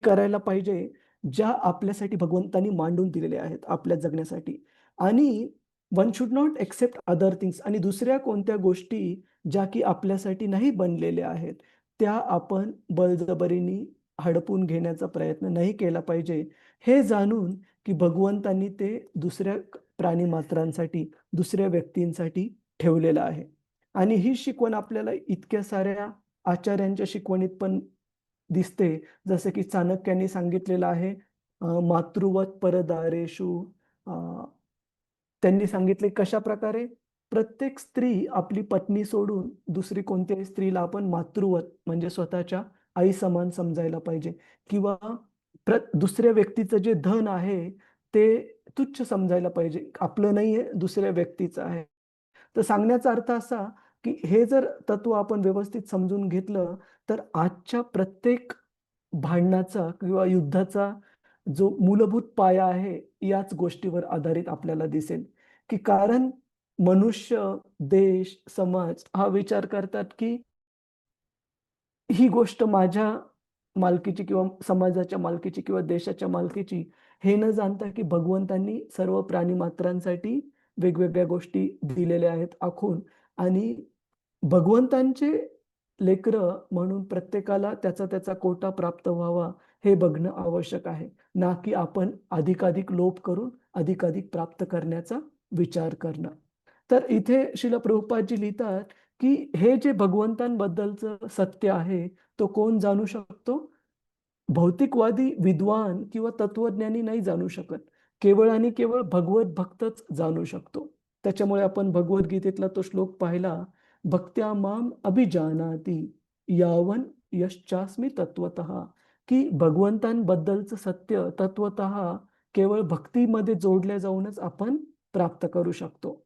करायला पाहिजे, ज्या आपल्यासाठी भगवंतांनी मांडून दिलेल्या आहेत आपल्या जगण्यासाठी आणि one should not accept other things आणि दुसऱ्या कोणत्या गोष्टी ज्या की आपल्यासाठी नाही बनलेल्या आहेत, त्या आपण बळजबरीने हडपून घेण्याचा प्रयत्न नाही केला पाहिजे. हे जाणून, की भगवंतांनी ते दुसऱ्या प्राणीमात्रांसाठी, दुसऱ्या व्यक्तींसाठी ठेवलेलं आहे आणि ही शिकवण आपल्याला इतक्या साऱ्या आचार्यांच्या शिकवणीत पण दिसते. जसं की चाणक्याने सांगितलेलं आहे, मातृवत परदारेषु. अ, त्यांनी सांगितले कशाप्रकारे प्रत्येक स्त्री आपली पत्नी सोडून दुसरी कोणत्याही स्त्रीला आपण मातृवत म्हणजे स्वतःच्या आई समान समजायला पाहिजे किंवा दुसऱ्या व्यक्तीचं जे धन आहे ते तुच्छ समजायला पाहिजे. आपलं नाहीये, दुसऱ्या व्यक्तीचं आहे. तर सांगण्याचा अर्थ असा, की हे जर तत्व आपण व्यवस्थित समजून घेतलं, तर आजच्या प्रत्येक भांडणाचा किंवा युद्धाचा जो मूलभूत पाया आहे, याच गोष्टीवर आधारित आपल्याला दिसेल, की कारण मनुष्य, देश, समाज हा विचार करतात, की ही गोष्ट माझ्या मालकीची किंवा समाजाच्या मालकीची किंवा देशाच्या मालकीची, हे न जाणता की भगवंतांनी सर्व प्राणीमात्रांसाठी वेगवेगळ्या गोष्टी दिलेल्या आहेत आखून आणि भगवंतांचे लेकरं म्हणून प्रत्येकाला त्याचा त्याचा कोटा प्राप्त व्हावा, हे बघणं आवश्यक आहे. ना की आपण अधिकाधिक लोभ करून अधिकाधिक प्राप्त करण्याचा विचार करणं. तर इथे श्रील प्रभुपादजी लिहितात, की हे जे भगवंतांबद्दलचं सत्य आहे, तो कोण जाणू शकतो? भौतिकवादी विद्वान किंवा तत्वज्ञानी नाही जाणू शकत. केवळ आणि केवळ भगवत भक्तच जाणू शकतो. त्याच्यामुळे आपण भगवद्गीतेतला तो श्लोक पाहिला, भक्त्या माम अभिजानाति यावन् यश्चास्मि तत्वतः, की भगवंतांबद्दलचं सत्य तत्वतः केवळ भक्तीमध्ये जोडल्या जाऊनच आपण प्राप्त करू शकतो.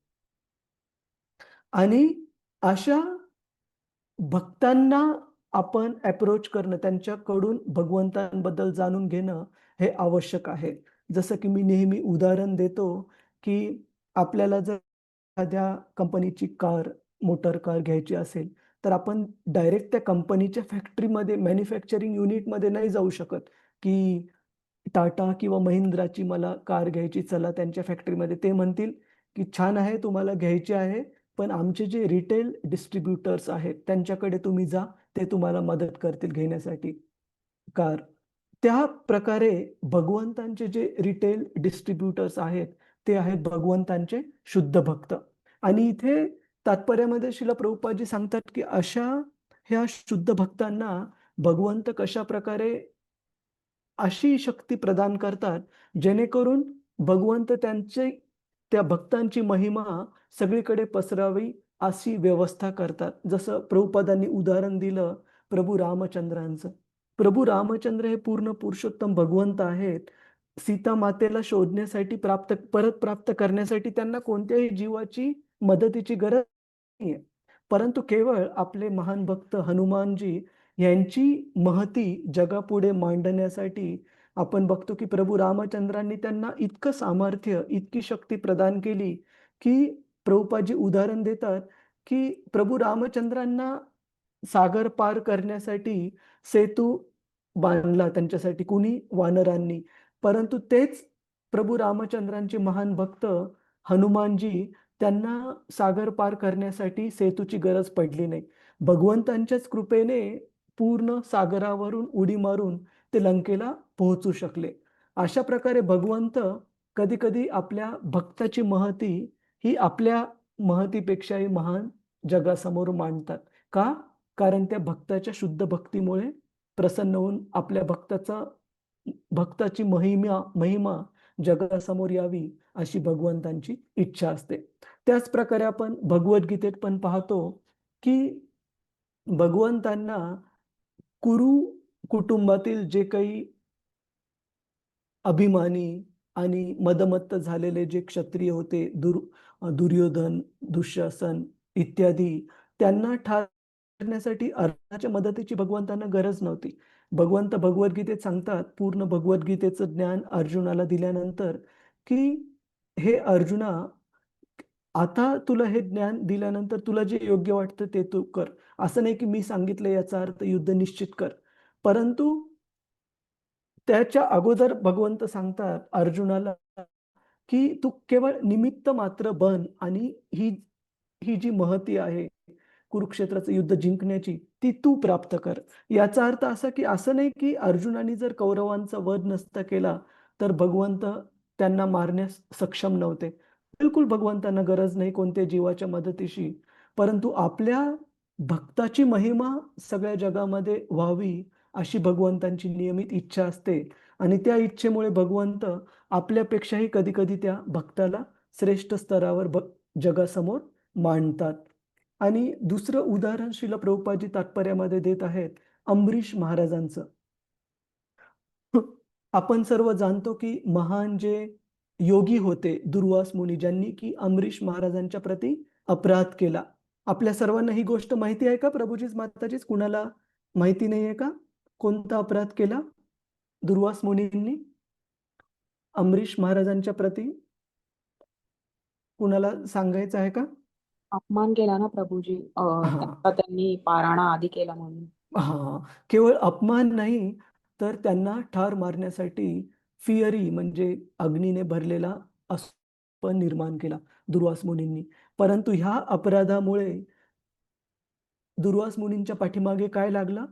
आणि अशा भक्तांना आपण अप्रोच करणं, त्यांच्याकडून भगवंतांबद्दल जाणून घेणं हे आवश्यक आहे. जसं की मी नेहमी उदाहरण देतो, की आपल्याला जर एखाद्या कंपनीची कार मोटर कार घ्यायची असेल, तर आपण डायरेक्ट त्या कंपनीच्या फॅक्टरीमध्ये, मॅन्युफॅक्चरिंग युनिटमध्ये नाही जाऊ शकत, की टाटा किंवा महिंद्राची मला कार घ्यायची, चला त्यांच्या फॅक्टरीमध्ये. ते म्हणतील, की "छान आहे, तुम्हाला घ्यायची आहे, पण आमचे जे रिटेल डिस्ट्रिब्युटर्स आहेत, त्यांच्याकडे तुम्ही जा, ते तुम्हाला मदत करतील घेण्यासाठी कार." त्या प्रकारे भगवंतांचे जे रिटेल डिस्ट्रिब्युटर्स आहेत, ते आहेत भगवंतांचे शुद्ध भक्त. आणि इथे तात्पर्यामध्ये श्रील प्रभुपादजी सांगतात, की अशा ह्या शुद्ध भक्तांना भगवंत कशाप्रकारे अशी शक्ती प्रदान करतात, जेणेकरून भगवंत त्या भक्तांची महिमा सगळीकडे पसरावी अशी व्यवस्था करतात. जसं प्रभुपादांनी उदाहरण दिलं प्रभू रामचंद्रांचं. प्रभू रामचंद्र हे पूर्ण पुरुषोत्तम भगवंत आहेत. सीता मातेला शोधण्यासाठी परत प्राप्त करण्यासाठी त्यांना कोणत्याही जीवाची मदतीची गरज नाहीये. परंतु केवळ आपले महान भक्त हनुमानजी यांची महती जगापुढे मांडण्यासाठी आपण बघतो, की प्रभू रामचंद्रांनी त्यांना इतकं सामर्थ्य, इतकी शक्ती प्रदान केली, की प्रभुपादजी उदाहरण देतात, की प्रभू रामचंद्रांना सागर पार करण्यासाठी सेतू बांधला त्यांच्यासाठी कुणी? वानरांनी. परंतु तेच प्रभू रामचंद्रांचे महान भक्त हनुमानजी त्यांना सागर पार करण्यासाठी सेतूची गरज पडली नाही. भगवंतांच्याच कृपेने पूर्ण सागरावरून उडी मारून ते लंकेला पोहोचू शकले. अशा प्रकारे भगवंत कधी-कधी आपल्या भक्ताची महती ही आपल्या महतीपेक्षाही महान जगासमोर मांडतात. का? कारण त्या भक्ताच्या शुद्ध भक्तीमुळे प्रसन्न होऊन आपल्या भक्ताची महिमा महिमा जगासमोर यावी अशी भगवंतांची इच्छा असते. त्याच प्रकारे आपण भगवद्गीतेत पण पाहतो, की भगवंतांना कुरु कुटुंबातील जे काही अभिमानी आणि मदमत्त झालेले जे क्षत्रिय होते, दुर्योधन, दुःशासन इत्यादी, त्यांना ठार करण्यासाठी अर्जुनाच्या मदतीची भगवंतांना गरज नव्हती. भगवंत भगवद्गीतेत सांगतात, पूर्ण भगवद्गीतेचं ज्ञान अर्जुनाला दिल्यानंतर, की "हे अर्जुना, आता तुला हे ज्ञान दिल्यानंतर तुला जे योग्य वाटतं ते तू कर. असं नाही की मी सांगितलं याचा अर्थ युद्ध निश्चित कर." परंतु त्याच्या अगोदर भगवंत सांगतात अर्जुनाला, की "तू केवळ निमित्त मात्र बन आणि ही ही जी महती आहे, कुरुक्षेत्राचं युद्ध जिंकण्याची, ती तू प्राप्त कर." याचा अर्थ असा, की असं नाही की अर्जुनाने जर कौरवांचा वध नसता केला, तर भगवंत त्यांना मारण्यास सक्षम नव्हते. बिलकुल भगवंतांना गरज नाही कोणत्या जीवाच्या मदतीशी. परंतु आपल्या भक्ताची महिमा सगळ्या जगामध्ये व्हावी, अशी भगवंतांची नियमित इच्छा असते आणि त्या इच्छेमुळे भगवंत आपल्यापेक्षाही कधी-कधी त्या भक्ताला श्रेष्ठ स्तरावर जगासमोर मांडतात. आणि दुसरं उदाहरण श्रील प्रभुपादजी तात्पर्यामध्ये देत आहेत अंबरीश महाराजांचं. आपण सर्व जाणतो की महान जे योगी होते दुर्वास मुनी, ज्यांनी की अंबरीश महाराजांच्या प्रती अपराध केला. आपल्या सर्वांना ही गोष्ट माहिती आहे का प्रभूजीच माताजीच? कुणाला माहिती नाहीये का? कोणता अपराध केला दुर्वास मुनींनी अंबरीश महाराजांच्या प्रती? कुणाला सांगायचं आहे का? अपमान केला ना प्रभूजी, हां. त्यांचा त्यांनी पारायणा आधी केला म्हणून. हां. केवळ अपमान नाही, तर त्यांना ठार मारण्यासाठी फिअरी म्हणजे अग्नीने भरलेला अस्त्र पण निर्माण केला दुर्वास मुनींनी. परंतु ह्या अपराधामुळे दुर्वास मुनींच्या पाठीमागे काय लागलं?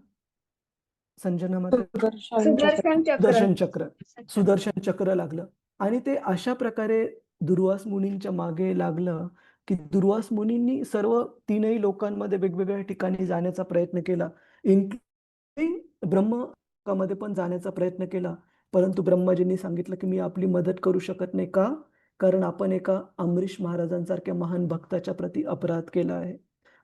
संजना माता? सुदर्शन चक्र. सुदर्शन चक्र. सुदर्शन चक्र लागलं आणि ते अशा प्रकारे दुर्वास मुनींच्या मागे लागलं, की दुर्वास मुनींनी सर्व तीनही लोकांमध्ये वेगवेगळ्या ठिकाणी जाण्याचा प्रयत्न केला. इन्क्लुडिंग ब्रह्मलोकामध्ये पण जाण्याचा प्रयत्न केला. परंतु ब्रह्माजींनी सांगितलं, की मी आपली मदत करू शकत नाही. का? कारण आपण एका अंबरीश महाराजांसारख्या महान भक्ताच्या प्रती अपराध केला आहे.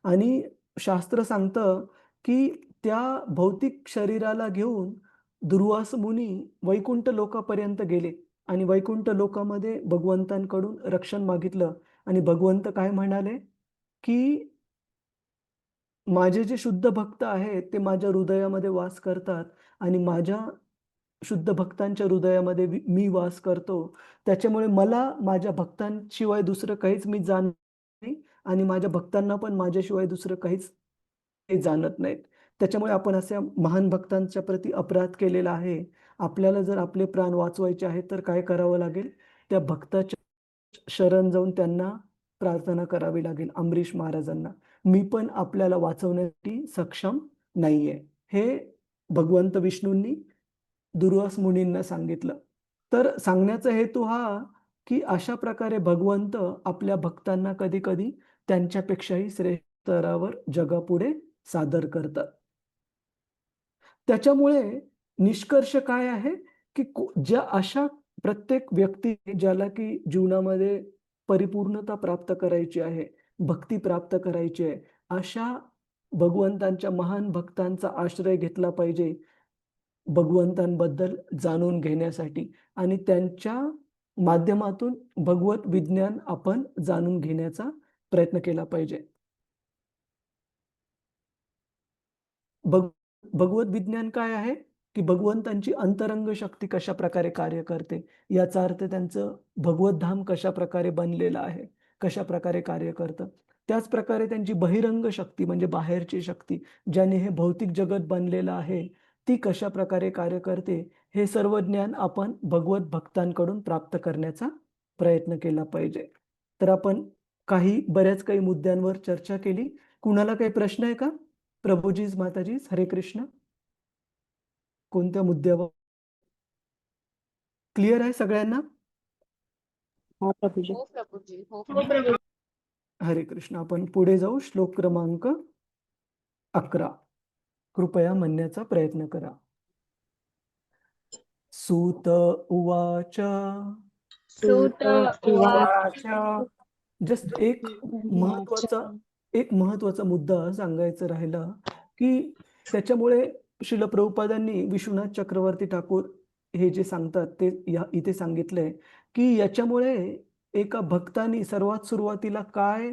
आणि शास्त्र सांगतं, की त्या भौतिक शरीराला घेऊन दुर्वास मुनी वैकुंठ लोकापर्यंत गेले आणि वैकुंठ लोकामध्ये भगवंतांकडून रक्षण मागितलं आणि भगवंत काय म्हणाले, की माझे जे शुद्ध भक्त आहेत ते माझ्या हृदयामध्ये वास करतात आणि माझ्या शुद्ध भक्तांच्या हृदयामध्ये मी वास करतो. त्याच्यामुळे मला माझ्या भक्तांशिवाय दुसरं काहीच मी जाणत नाही आणि माझ्या भक्तांना पण माझ्याशिवाय दुसरं काहीच ते जाणत नाहीत. त्याच्यामुळे आपण अशा महान भक्तांच्या प्रती अपराध केलेला आहे. आपल्याला जर आपले प्राण वाचवायचे आहेत तर काय करावं लागेल? त्या भक्ताच्या शरण जाऊन त्यांना प्रार्थना करावी लागेल. अमरीश महाराजांना, मी पण आपल्याला वाचवण्यासाठी सक्षम नाहीये. हे भगवंत विष्णूंनी दुर्वास मुनींना सांगितलं. तर सांगण्याचा हेतू हा, की अशा प्रकारे भगवंत आपल्या भक्तांना कधी-कधी त्यांच्यापेक्षाही श्रेष्ठ स्तरावर जगापुढे सादर करतात. त्याच्यामुळे निष्कर्ष काय आहे, की ज्या अशा प्रत्येक व्यक्ती ज्याला की जीवनामध्ये परिपूर्णता प्राप्त करायची आहे, भक्ती प्राप्त करायची आहे, अशा भगवंतांच्या महान भक्तांचा आश्रय घेतला पाहिजे, भगवंतांबद्दल जाणून घेण्यासाठी आणि त्यांच्या माध्यमातून भगवत विज्ञान आपण जाणून घेण्याचा प्रयत्न केला पाहिजे. भगवत विज्ञान काय आहे, की भगवंतांची अंतरंग शक्ती कशाप्रकारे कार्य करते, याचा अर्थ त्यांचं भगवत धाम कशाप्रकारे बनलेलं आहे, कशाप्रकारे कार्य करतं. त्याचप्रकारे त्यांची बहिरंग शक्ती म्हणजे बाहेरची शक्ती, ज्याने हे भौतिक जगत बनलेलं आहे, ती कशाप्रकारे कार्य करते, हे सर्व ज्ञान आपण भगवत भक्तांकडून प्राप्त करण्याचा प्रयत्न केला पाहिजे. तर आपण बऱ्याच काही मुद्द्यांवर चर्चा केली. कुणाला काही प्रश्न आहे का? प्रभुजीज, माताजीज, हरे कृष्ण. कोणत्या मुद्द्यावर? क्लिअर आहे सगळ्यांना? हा प्रभूजी. हो प्रभूजी, हो प्रभूजी. हरे कृष्ण. आपण पुढे जाऊ. श्लोक क्रमांक 11. कृपया म्हणण्याचा प्रयत्न करा. सूत उवाच. सूत उवाच. जस्ट एक महत्वाचा मुद्दा सांगायचा राहिला, की त्याच्यामुळे श्रील प्रभुपादांनी विश्वनाथ चक्रवर्ती ठाकूर हे जे सांगतात ते इथे सांगितलंय, की याच्यामुळे एका भक्तानी सर्वात सुरुवातीला काय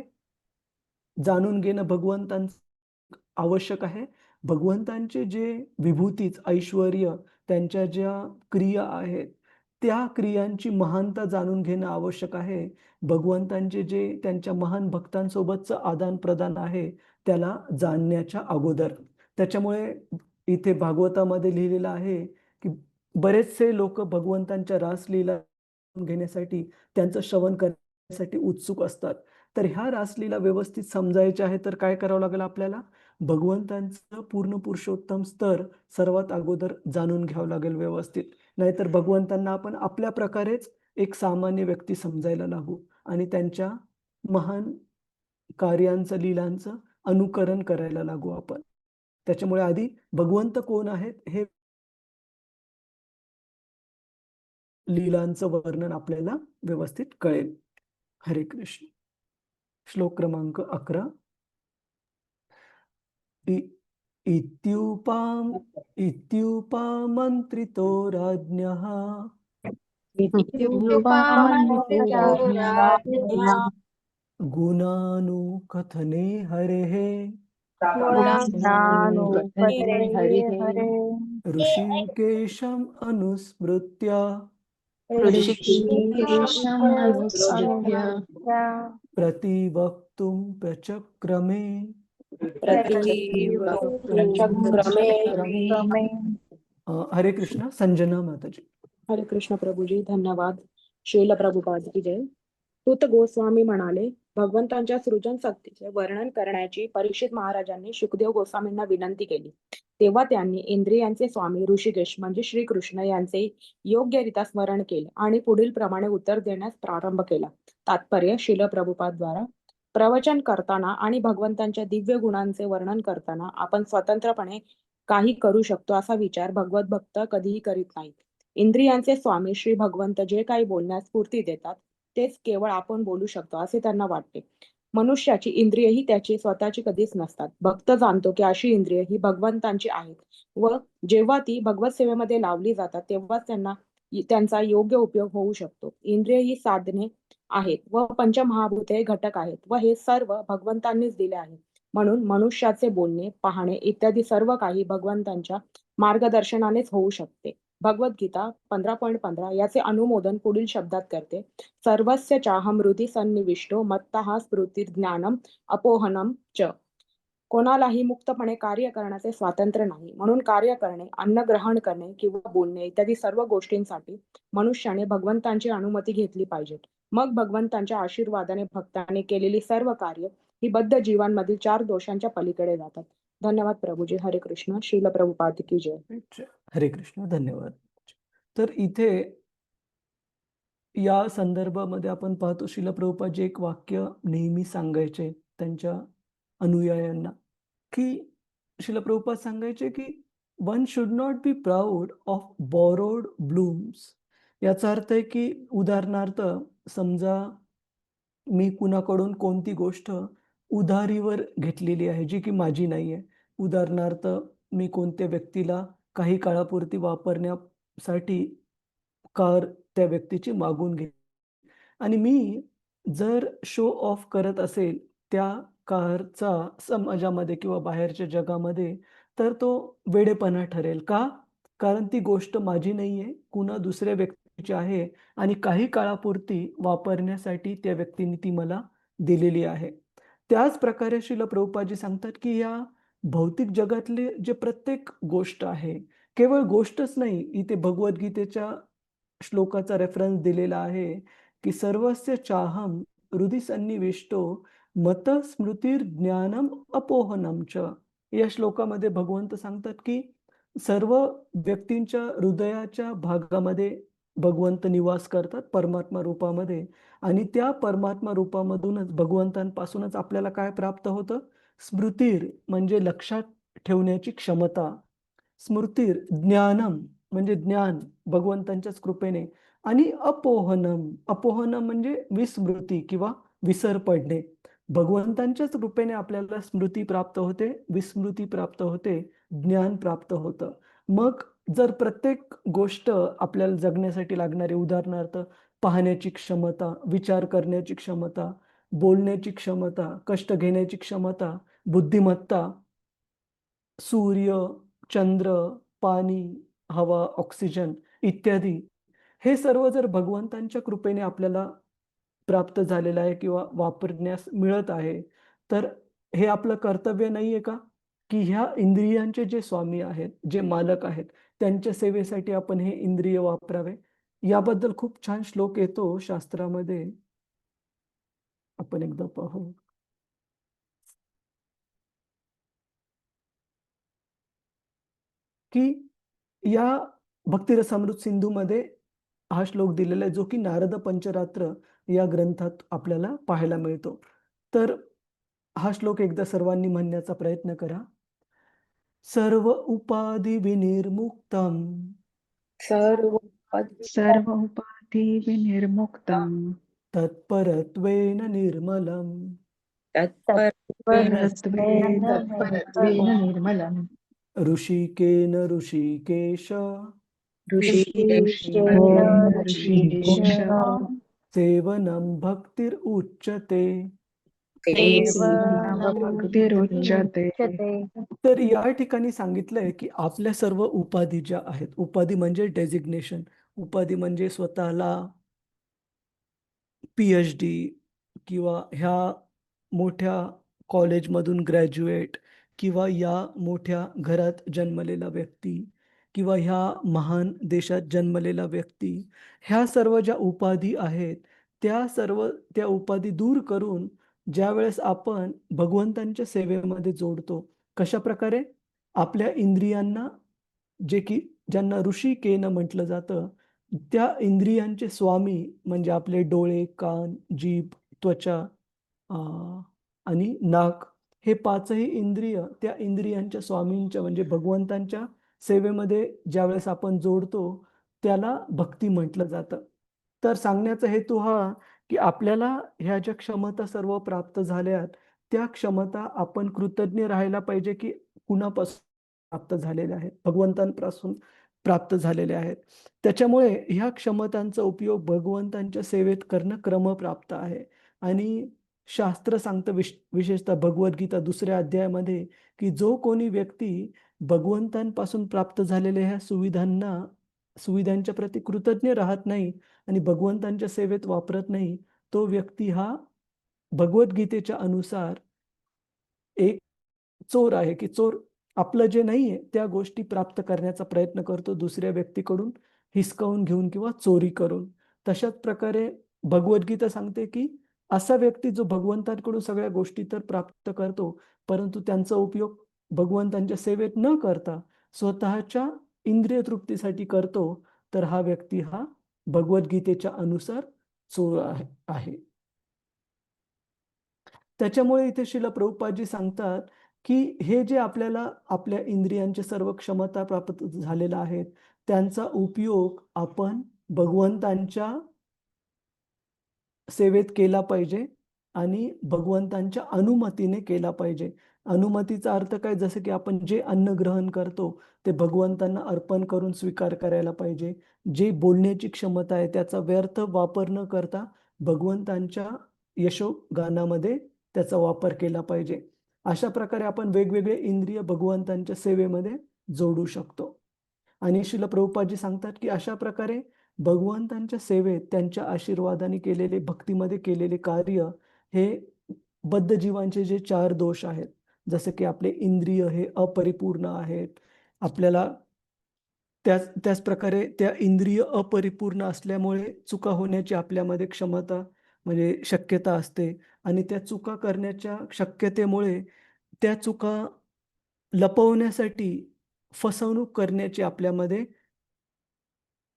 जाणून घेणं भगवंतांचं आवश्यक आहे. भगवंतांचे जे विभूतीच, ऐश्वर्य, त्यांच्या ज्या क्रिया आहेत, त्या क्रियांची महानता जाणून घेणं आवश्यक आहे. भगवंतांचे जे त्यांच्या महान भक्तांसोबतचं आदान-प्रदान आहे, त्याला जाणण्याच्या अगोदर. त्याच्यामुळे इथे भागवतामध्ये लिहिलेलं आहे, की बरेचसे लोकं भगवंतांच्या रासलीला घेण्यासाठी, त्यांचं श्रवण करण्यासाठी उत्सुक असतात. तर ह्या रासलीला व्यवस्थित समजायच्या आहे तर काय करावं लागेल आपल्याला? भगवंतांचं पूर्ण पुरुषोत्तम स्तर सर्वात अगोदर जाणून घ्यावं लागेल व्यवस्थित. नाहीतर भगवंतांना आपण आपल्या प्रकारेच एक सामान्य व्यक्ती समजायला लागू आणि त्यांच्या महान कार्यांचं, लीलांचं अनुकरण करायला लागू आपण. त्याच्यामुळे आधी भगवंत कोण आहेत हे लीलांचं वर्णन आपल्याला व्यवस्थित कळेल. हरे कृष्ण. श्लोक क्रमांक 11. इत्युपमन्त्रितो राज्ञः गुणानुकथने हरेः ऋषिकेशम् अनुस्मृत्य प्रतिवक्तुं प्रचक्रमे. हरे कृष्ण. संजना माताजी. हरे कृष्ण प्रभूजी. धन्यवाद. श्रील प्रभुपाद की जय. सूत गोस्वामी म्हणाले, भगवंतांच्या सृजन शक्तीचे वर्णन करण्याची परीक्षित महाराजांनी शुकदेव गोस्वामींना विनंती केली. तेव्हा त्यांनी इंद्रियांचे स्वामी ऋषिकेश म्हणजे श्रीकृष्ण यांचे योग्यरित्या स्मरण केले आणि पुढील प्रमाणे उत्तर देण्यास प्रारंभ केला. तात्पर्य: श्रील प्रभुपाद द्वारा प्रवचन करताना आणि भगवंतांच्या दिव्य गुणांचे वर्णन करताना आपण स्वतंत्रपणे काही करू शकतो असा विचार भगवत भक्त कधीही करीत नाहीत. इंद्रियांचे स्वामी श्री भगवंत जे काही बोलण्यास स्फूर्ती देतात तेच केवळ आपण बोलू शकतो असे त्यांना वाटते. मनुष्याची इंद्रिय ही त्याची स्वतःची कधीच नसतात. भक्त जाणतो की अशी इंद्रिय ही भगवंतांची आहेत व जेव्हा ती भगवत सेवेमध्ये लावली जातात तेव्हाच त्यांचा योग्य उपयोग होऊ शकतो. इंद्रिय ही साधने आहेत व पंचमहाभूते घटक आहेत व हे सर्व भगवंतांनीच दिले आहे. म्हणून मनुष्याचे बोलणे, पाहणे इत्यादी सर्व काही भगवंतांच्या मार्गदर्शनानेच होऊ शकते. भगवद्गीता 15.15 याचे अनुमोदन पुढील शब्दात करते. सर्वस्य चाहम हृदि सन्निविष्टो मत्तः स्मृतिर्ज्ञानम अपोहनम च. कोणालाही मुक्तपणे कार्य करण्याचे स्वातंत्र्य नाही, म्हणून कार्य करणे, अन्न ग्रहण करणे किंवा बोलणे इत्यादी सर्व गोष्टींसाठी मनुष्याने भगवंतांची अनुमती घेतली पाहिजे. मग भगवंतांच्या आशीर्वादाने भक्तांनी केलेली सर्व कार्य ही बद्ध जीवांमधील 4 दोषांच्या पलीकडे जातात. धन्यवाद प्रभूजी. हरे कृष्ण. श्रील प्रभुपाद की जय. हरे कृष्ण. धन्यवाद. तर इथे या संदर्भामध्ये आपण पाहतो श्रील प्रभुपादजी एक वाक्य नेहमी सांगायचे त्यांच्या अनुयायांना, की श्रील प्रभुपाद सांगायचे की one should not be proud of borrowed blooms. याचा अर्थ आहे की उदाहरणार्थ समजा मी कुणाकडून कोणती गोष्ट उधारीवर घेतलेली आहे जी की माझी नाही आहे. उदाहरणार्थ मी कोणत्या व्यक्तीला काही काळापुरती वापरण्यासाठी कार त्या व्यक्तीची मागून घे आणि मी जर शो ऑफ करत असेल त्या कारचा समाजामध्ये किंवा बाहेरच्या जगामध्ये, तर तो वेडेपणा ठरेल. का? कारण ती गोष्ट माझी नाही आहे, कुणा दुसऱ्या व्यक्तीची आहे आणि काही काळापुरती वापरण्यासाठी त्या व्यक्तीने ती मला दिलेली आहे. त्याच प्रकारे श्रील प्रभुपादजी सांगतात की या भौतिक जगातले जे प्रत्येक गोष्ट आहे, केवळ गोष्टच नाही, इथे भगवद्गीतेच्या श्लोकाचा रेफरन्स दिलेला आहे की सर्वस्य चाहम हृदि सन्निविष्टो मत स्मृतीर ज्ञानम अपोहनम च. या श्लोकामध्ये भगवंत सांगतात की सर्व व्यक्तींच्या हृदयाच्या भागामध्ये भगवंत निवास करतात परमात्मा रूपामध्ये आणि त्या परमात्मा रूपामधूनच भगवंतांपासूनच आपल्याला काय प्राप्त होतं? स्मृतीर म्हणजे लक्षात ठेवण्याची क्षमता, स्मृतीर ज्ञानम म्हणजे ज्ञान भगवंतांच्याच कृपेने आणि अपोहनम, अपोहनम म्हणजे विस्मृती किंवा विसर पडणे. भगवंतांच्याच कृपेने आपल्याला स्मृती प्राप्त होते, विस्मृती प्राप्त होते, ज्ञान प्राप्त होतं. मग जर प्रत्येक गोष्ट आपल्याला जगण्यासाठी लागणारी, उदाहरणार्थ पाहण्याची क्षमता, विचार करण्याची क्षमता, बोलण्याची क्षमता, कष्ट घेण्याची क्षमता, बुद्धिमत्ता, सूर्य, चंद्र, पाणी, हवा, ऑक्सिजन इत्यादी, हे सर्व जर भगवंतांच्या कृपेने आपल्याला प्राप्त झालेलं आहे किंवा वापरण्यास मिळत आहे, तर हे आपलं कर्तव्य नाही आहे का? की ह्या इंद्रियांचे जे स्वामी आहेत, जे मालक आहेत, त्यांच्या सेवेसाठी आपण हे इंद्रिय वापरावे. याबद्दल खूप छान श्लोक येतो शास्त्रामध्ये, आपण एकदा पाहू. की या भक्तिरसामृत सिंधूमध्ये हा श्लोक दिलेला आहे, जो की नारद पंचरात्र या ग्रंथात आपल्याला पाहायला मिळतो. तर हा श्लोक एकदा सर्वांनी म्हणण्याचा प्रयत्न करा. सर्व उपाधी विनिर्मुक्तम सर्व सर्व उपाधी विनिर्मुक्तम तत्परत्वेन निर्मलम परत्वेन निर्मलम ऋषिकेन ऋषिकेश ऋषिकेश सेवनं भक्तिरुच्यते. भक्तिरुच्यते. तर या ठिकाणी सांगितलंय की आपल्या सर्व उपाधी ज्या आहेत, उपाधी म्हणजे डेझिग्नेशन, उपाधी म्हणजे स्वतःला PhD किंवा ह्या मोठ्या कॉलेजमधून ग्रॅज्युएट किंवा या मोठ्या घरात जन्मलेला व्यक्ती किंवा ह्या महान देशात जन्मलेला व्यक्ती, ह्या सर्व ज्या उपाधी आहेत त्या उपाधी दूर करून ज्यावेळेस आपण भगवंतांच्या सेवेमध्ये जोडतो, कशा प्रकारे? आपल्या इंद्रियांना, जे की ज्यांना ऋषिकेन म्हटलं जातं, त्या इंद्रियांचे स्वामी म्हणजे आपले डोळे, कान, जीभ, त्वचा आणि नाक, हे पाचही इंद्रिय त्या इंद्रियांच्या स्वामींच्या म्हणजे भगवंतांच्या सेवेमध्ये ज्यावेळेस आपण जोडतो, त्याला भक्ती म्हटलं जातं. तर सांगण्याचा हेतू हा की आपल्याला ह्या ज्या क्षमता सर्व प्राप्त झाल्यात, त्या क्षमता आपण कृतज्ञ राहायला पाहिजे की कुणापासून प्राप्त झालेल्या आहेत? भगवंतांपासून प्राप्त झालेल्या आहेत. त्याच्यामुळे ह्या क्षमतांचा उपयोग भगवंतांच्या सेवेत करणं क्रमप्राप्त आहे. आणि शास्त्र सांगतं विशेषतः भगवद्गीता 2ऱ्या अध्यायामध्ये की जो कोणी व्यक्ती भगवंतांपासून प्राप्त झालेल्या ह्या सुविधांना सुविधांच्या प्रती कृतज्ञ राहत नाही आणि भगवंतांच्या सेवेत वापरत नाही, तो व्यक्ती हा भगवद्गीतेच्या अनुसार एक चोर आहे, की चोर आपलं जे नाहीये त्या गोष्टी प्राप्त करण्याचा प्रयत्न करतो दुसऱ्या व्यक्तीकडून हिसकावून घेऊन किंवा चोरी करून. तशाच प्रकारे भगवद्गीता सांगते, की असा व्यक्ती जो भगवंतांकडून सगळ्या गोष्टी तर प्राप्त करतो, परंतु त्यांचा उपयोग भगवंतांच्या सेवेत न करता स्वतःच्या इंद्रिय तृप्तीसाठी करतो, तर हा व्यक्ती हा भगवद्गीतेच्या अनुसार चोर आहे. त्याच्यामुळे इथे श्रील प्रभुपादजी सांगतात, की हे जे आपल्याला आपल्या इंद्रियांच्या सर्व क्षमता प्राप्त झालेल्या आहेत, त्यांचा उपयोग आपण भगवंतांच्या सेवेत केला पाहिजे आणि भगवंतांच्या अनुमतीने केला पाहिजे. अनुमतीचा अर्थ काय? जसं की आपण जे अन्न ग्रहण करतो, ते भगवंतांना अर्पण करून स्वीकार करायला पाहिजे. जे बोलण्याची क्षमता आहे, त्याचा व्यर्थ वापर न करता भगवंतांच्या यशोगानामध्ये त्याचा वापर केला पाहिजे. अशा प्रकारे आपण वेगवेगळे इंद्रिय भगवंतांच्या सेवेमध्ये जोडू शकतो. आणि श्रील प्रभुपादजी सांगतात, की अशा प्रकारे भगवंतांच्या सेवेत त्यांच्या आशीर्वादाने केलेले, भक्तीमध्ये केलेले कार्य हे बद्ध जीवांचे जे 4 दोष आहेत, जसं की आपले इंद्रिय हे अपरिपूर्ण आहेत. आपल्याला त्याच प्रकारे त्या इंद्रिय अपरिपूर्ण असल्यामुळे चुका होण्याची आपल्यामध्ये क्षमता म्हणजे शक्यता असते आणि त्या चुका करण्याच्या शक्यतेमुळे त्या चुका लपवण्यासाठी फसवणूक करण्याची आपल्यामध्ये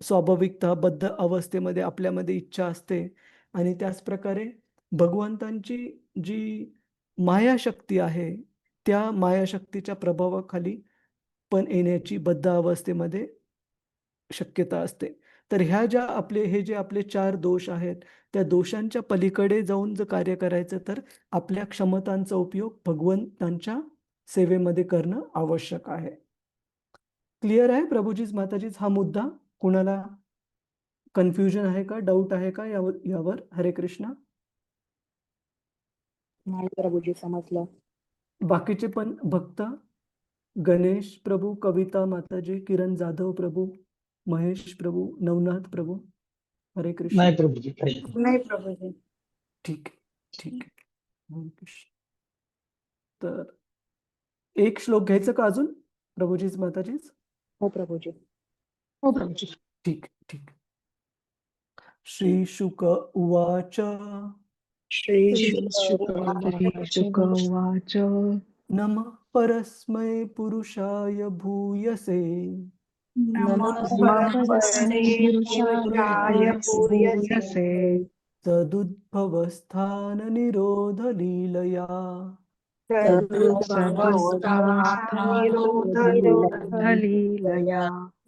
स्वाभाविकतः बद्ध अवस्थेमध्ये आपल्यामध्ये इच्छा असते आणि त्याच प्रकारे भगवंतांची जी मायाशक्ती आहे, त्या मायाशक्तीच्या प्रभावाखाली पण येण्याची बद्ध अवस्थेमध्ये शक्यता असते. तर हे जे आपले 4 दोष आहेत, त्या दोषांच्या पलीकडे जाऊन जर कार्य करायचं तर आपल्या क्षमतांचा उपयोग भगवंतांच्या सेवेमध्ये करणं आवश्यक आहे. क्लिअर आहे प्रभुजीज, माताजीज हा मुद्दा? कुणाला कन्फ्युजन आहे का? डाऊट आहे का यावर? हरे कृष्ण. नाही प्रभूजी, समजलं. बाकीचे पण भक्त गणेश प्रभू, कविता माताजी, किरण जाधव प्रभू, महेश प्रभू, नवनाथ प्रभू. हरे कृष्ण. नाही प्रभूजी. नाही प्रभूजी. ठीक आहे, ठीक आहे. हरे कृष्ण. तर एक श्लोक घ्यायचं का अजून प्रभूजीज माताजीज? हो प्रभूजी. हो प्रभूजी. ठीक, ठीक. श्री शुक उवाच श्री शुक उवाच नमः परस्मै पुरुषाय भूयसे नमः परस्मै पुरुषाय भूयसे तदुद्भवस्थान निरोध लीलया लीलया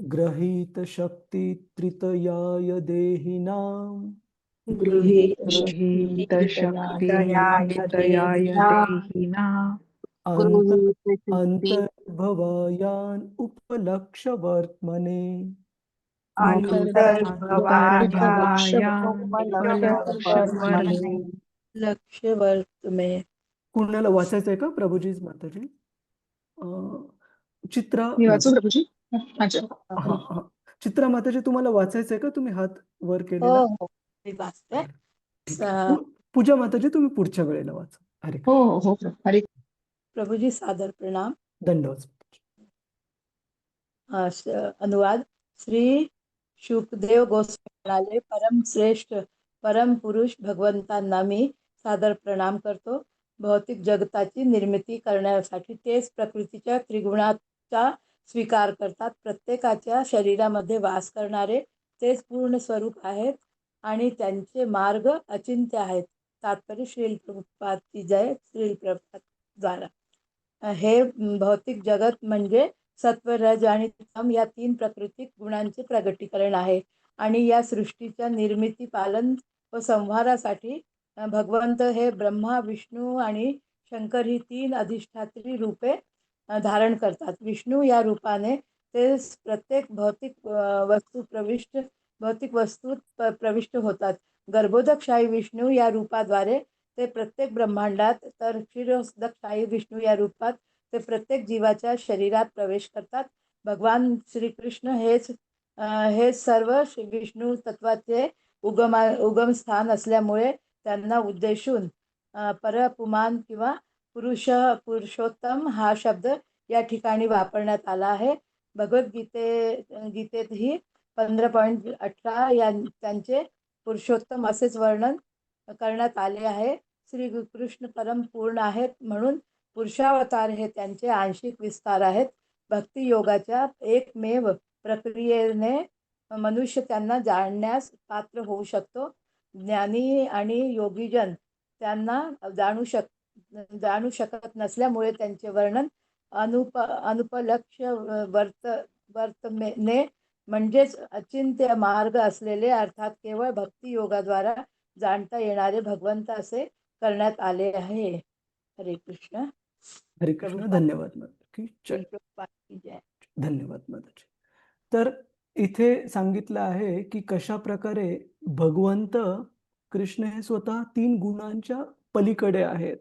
गृहीत शक्ती त्रितयाय देहिनां गृहीत शक्तियाय देहिना अंतर्भवायान उपलक्ष वर्त्मने. कुणाला वाचायचं आहे का प्रभूजीज माताजी? चित्रा प्रभूजी. चित्रा माताजी, तुम्हाला वाचायचं आहे का? तुम्ही हात वर केलेला. ठीक आहे. पूजा माताजी, तुम्ही पुढच्या वेळेला वाचा. हरे कृष्ण. हो हरे प्रभुजी सादर प्रणाम. दंडवत. अनुवाद. श्री शुकदेव गोस्वामी म्हणाले, परम श्रेष्ठ परम पुरुष भगवंतांना मी सादर प्रणाम करतो. भौतिक जगताची निर्मिती करण्यासाठी तेच प्रकृतीच्या त्रिगुणाचा स्वीकार करतात. प्रत्येकाच्या शरीरामध्ये वास करणारे तेच पूर्ण स्वरूप आहेत आणि त्यांचे मार्ग अचिंत्य आहेत. तात्पर्य श्रील प्रभुपाद की जय. श्रील प्रभुपाद द्वारा. हे भौतिक जगत म्हणजे सत्व, रज आणि तम या 3 प्राकृतिक गुणांचे प्रगटीकरण आहे आणि या सृष्टीच्या निर्मिती, पालन व संहारासाठी भगवंत हे ब्रह्मा, विष्णू आणि शंकर ही 3 अधिष्ठात्री रूपे धारण करतात. विष्णू या रूपाने ते प्रत्येक भौतिक वस्तूत प्रविष्ट होतात. गर्भोदकशाही विष्णू या रूपाद्वारे ते प्रत्येक ब्रह्मांडात, तर क्षीरोदकशाही विष्णू या रूपात ते प्रत्येक जीवाच्या शरीरात प्रवेश करतात. भगवान श्रीकृष्ण हेच हे सर्व विष्णू तत्वाचे उगम स्थान असल्यामुळे त्यांना उद्देशून परपुमान किंवा पुरुषोत्तम हा शब्द या ठिकाणी वापरण्यात आला आहे. गीतेतही 15.18 या त्यांचे पुरुषोत्तम असेच वर्णन करण्यात आले आहे. श्री कृष्ण परम पूर्ण आहेत म्हणून पुरुषावतार हे त्यांचे आंशिक विस्तार आहेत. भक्ती योगाच्या एकमेव प्रक्रियेने मनुष्य त्यांना जाणण्यास पात्र होऊ शकतो. ज्ञानी आणि योगीजन त्यांना जाणू शकत नसल्यामुळे त्यांचे वर्णन अनुपलक्ष वर्तने म्हणजेच अचिंत्य मार्ग असलेले अर्थात केवळ भक्ती योगाद्वारा जाणता येणारे भगवंत असे करण्यात आले आहे. हरे कृष्ण. हरे कृष्ण. धन्यवाद माताजी. जय. धन्यवाद माताजी. तर इथे सांगितलं आहे की कशा प्रकारे भगवंत कृष्ण हे स्वतः 3 गुणांच्या पलीकडे आहेत.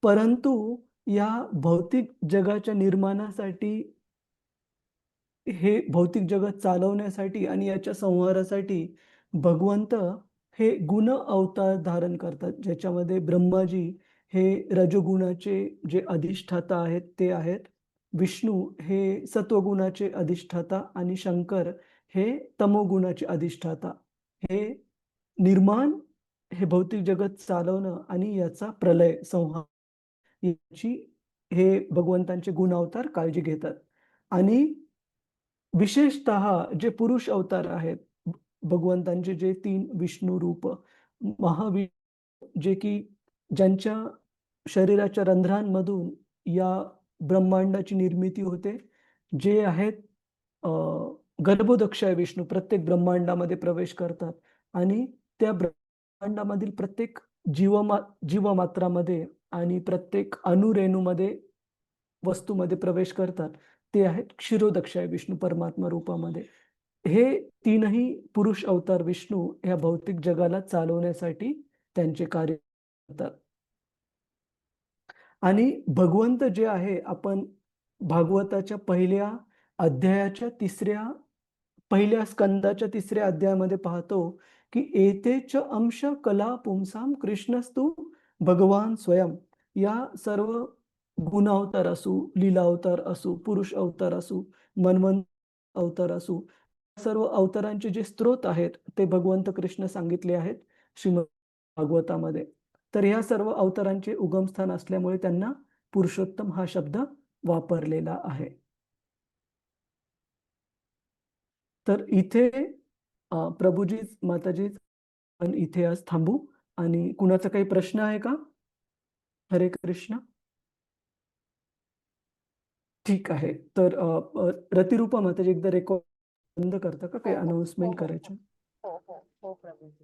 परंतु या भौतिक जगाच्या निर्माणासाठी, हे भौतिक जगत चालवण्यासाठी आणि याच्या संहारासाठी भगवंत हे गुण अवतार धारण करतात, ज्याच्यामध्ये ब्रह्माजी हे रजोगुणाचे जे अधिष्ठाता आहेत ते आहेत, विष्णू हे सत्वगुणाचे अधिष्ठाता आणि शंकर हे तमोगुणाचे अधिष्ठाता. हे निर्माण, हे भौतिक जगत चालवणं आणि याचा प्रलय संहार याची हे भगवंतांचे गुण अवतार काळजी घेतात. आणि विशेषतः जे पुरुष अवतार आहेत भगवंतांचे, जे 3 विष्णू रूप, जे की ज्यांच्या शरीराच्या रंध्रांमधून या ब्रह्मांडाची निर्मिती होते, जे आहेत गर्भोदक्षय विष्णू प्रत्येक ब्रह्मांडामध्ये प्रवेश करतात आणि त्या ब्रह्मांडामधील प्रत्येक जीवमात्रामध्ये आणि प्रत्येक अणुरेणूमध्ये वस्तूमध्ये प्रवेश करतात. ते आहेत क्षीरोदक्षय विष्णू परमात्मा रूपामध्ये. हे 3ही पुरुष अवतार विष्णू या भौतिक जगाला चालवण्यासाठी त्यांचे कार्य करतात. आणि भगवंत जे आहे, आपण भागवताच्या पहिल्या अध्यायाच्या पहिल्या स्कंदाच्या 3ऱ्या अध्यायामध्ये पाहतो की एतेच अंश कला पुंसाम कृष्णस्तु भगवान स्वयं. या सर्व गुण अवतार असू, लीला अवतार असू, पुरुष अवतार असू, मन्वंत अवतार असू, सर्व अवतारांचे जे स्त्रोत आहेत ते भगवंत कृष्ण सांगितले आहेत श्रीमद भागवतामध्ये. तर या सर्व अवतारांचे उगमस्थान असल्यामुळे त्यांना पुरुषोत्तम हा शब्द वापरलेला आहे. तर इथे प्रभूजी, माताजी, आपण इथे आज थांबू. आणि कुणाचा काही प्रश्न आहे का? हरे कृष्ण. ठीक आहे. तर रतिरूपा माताजी, एकदा रेकॉर्ड बंद करता का? काही अनाउन्समेंट करायचं? हो प्रभूजी.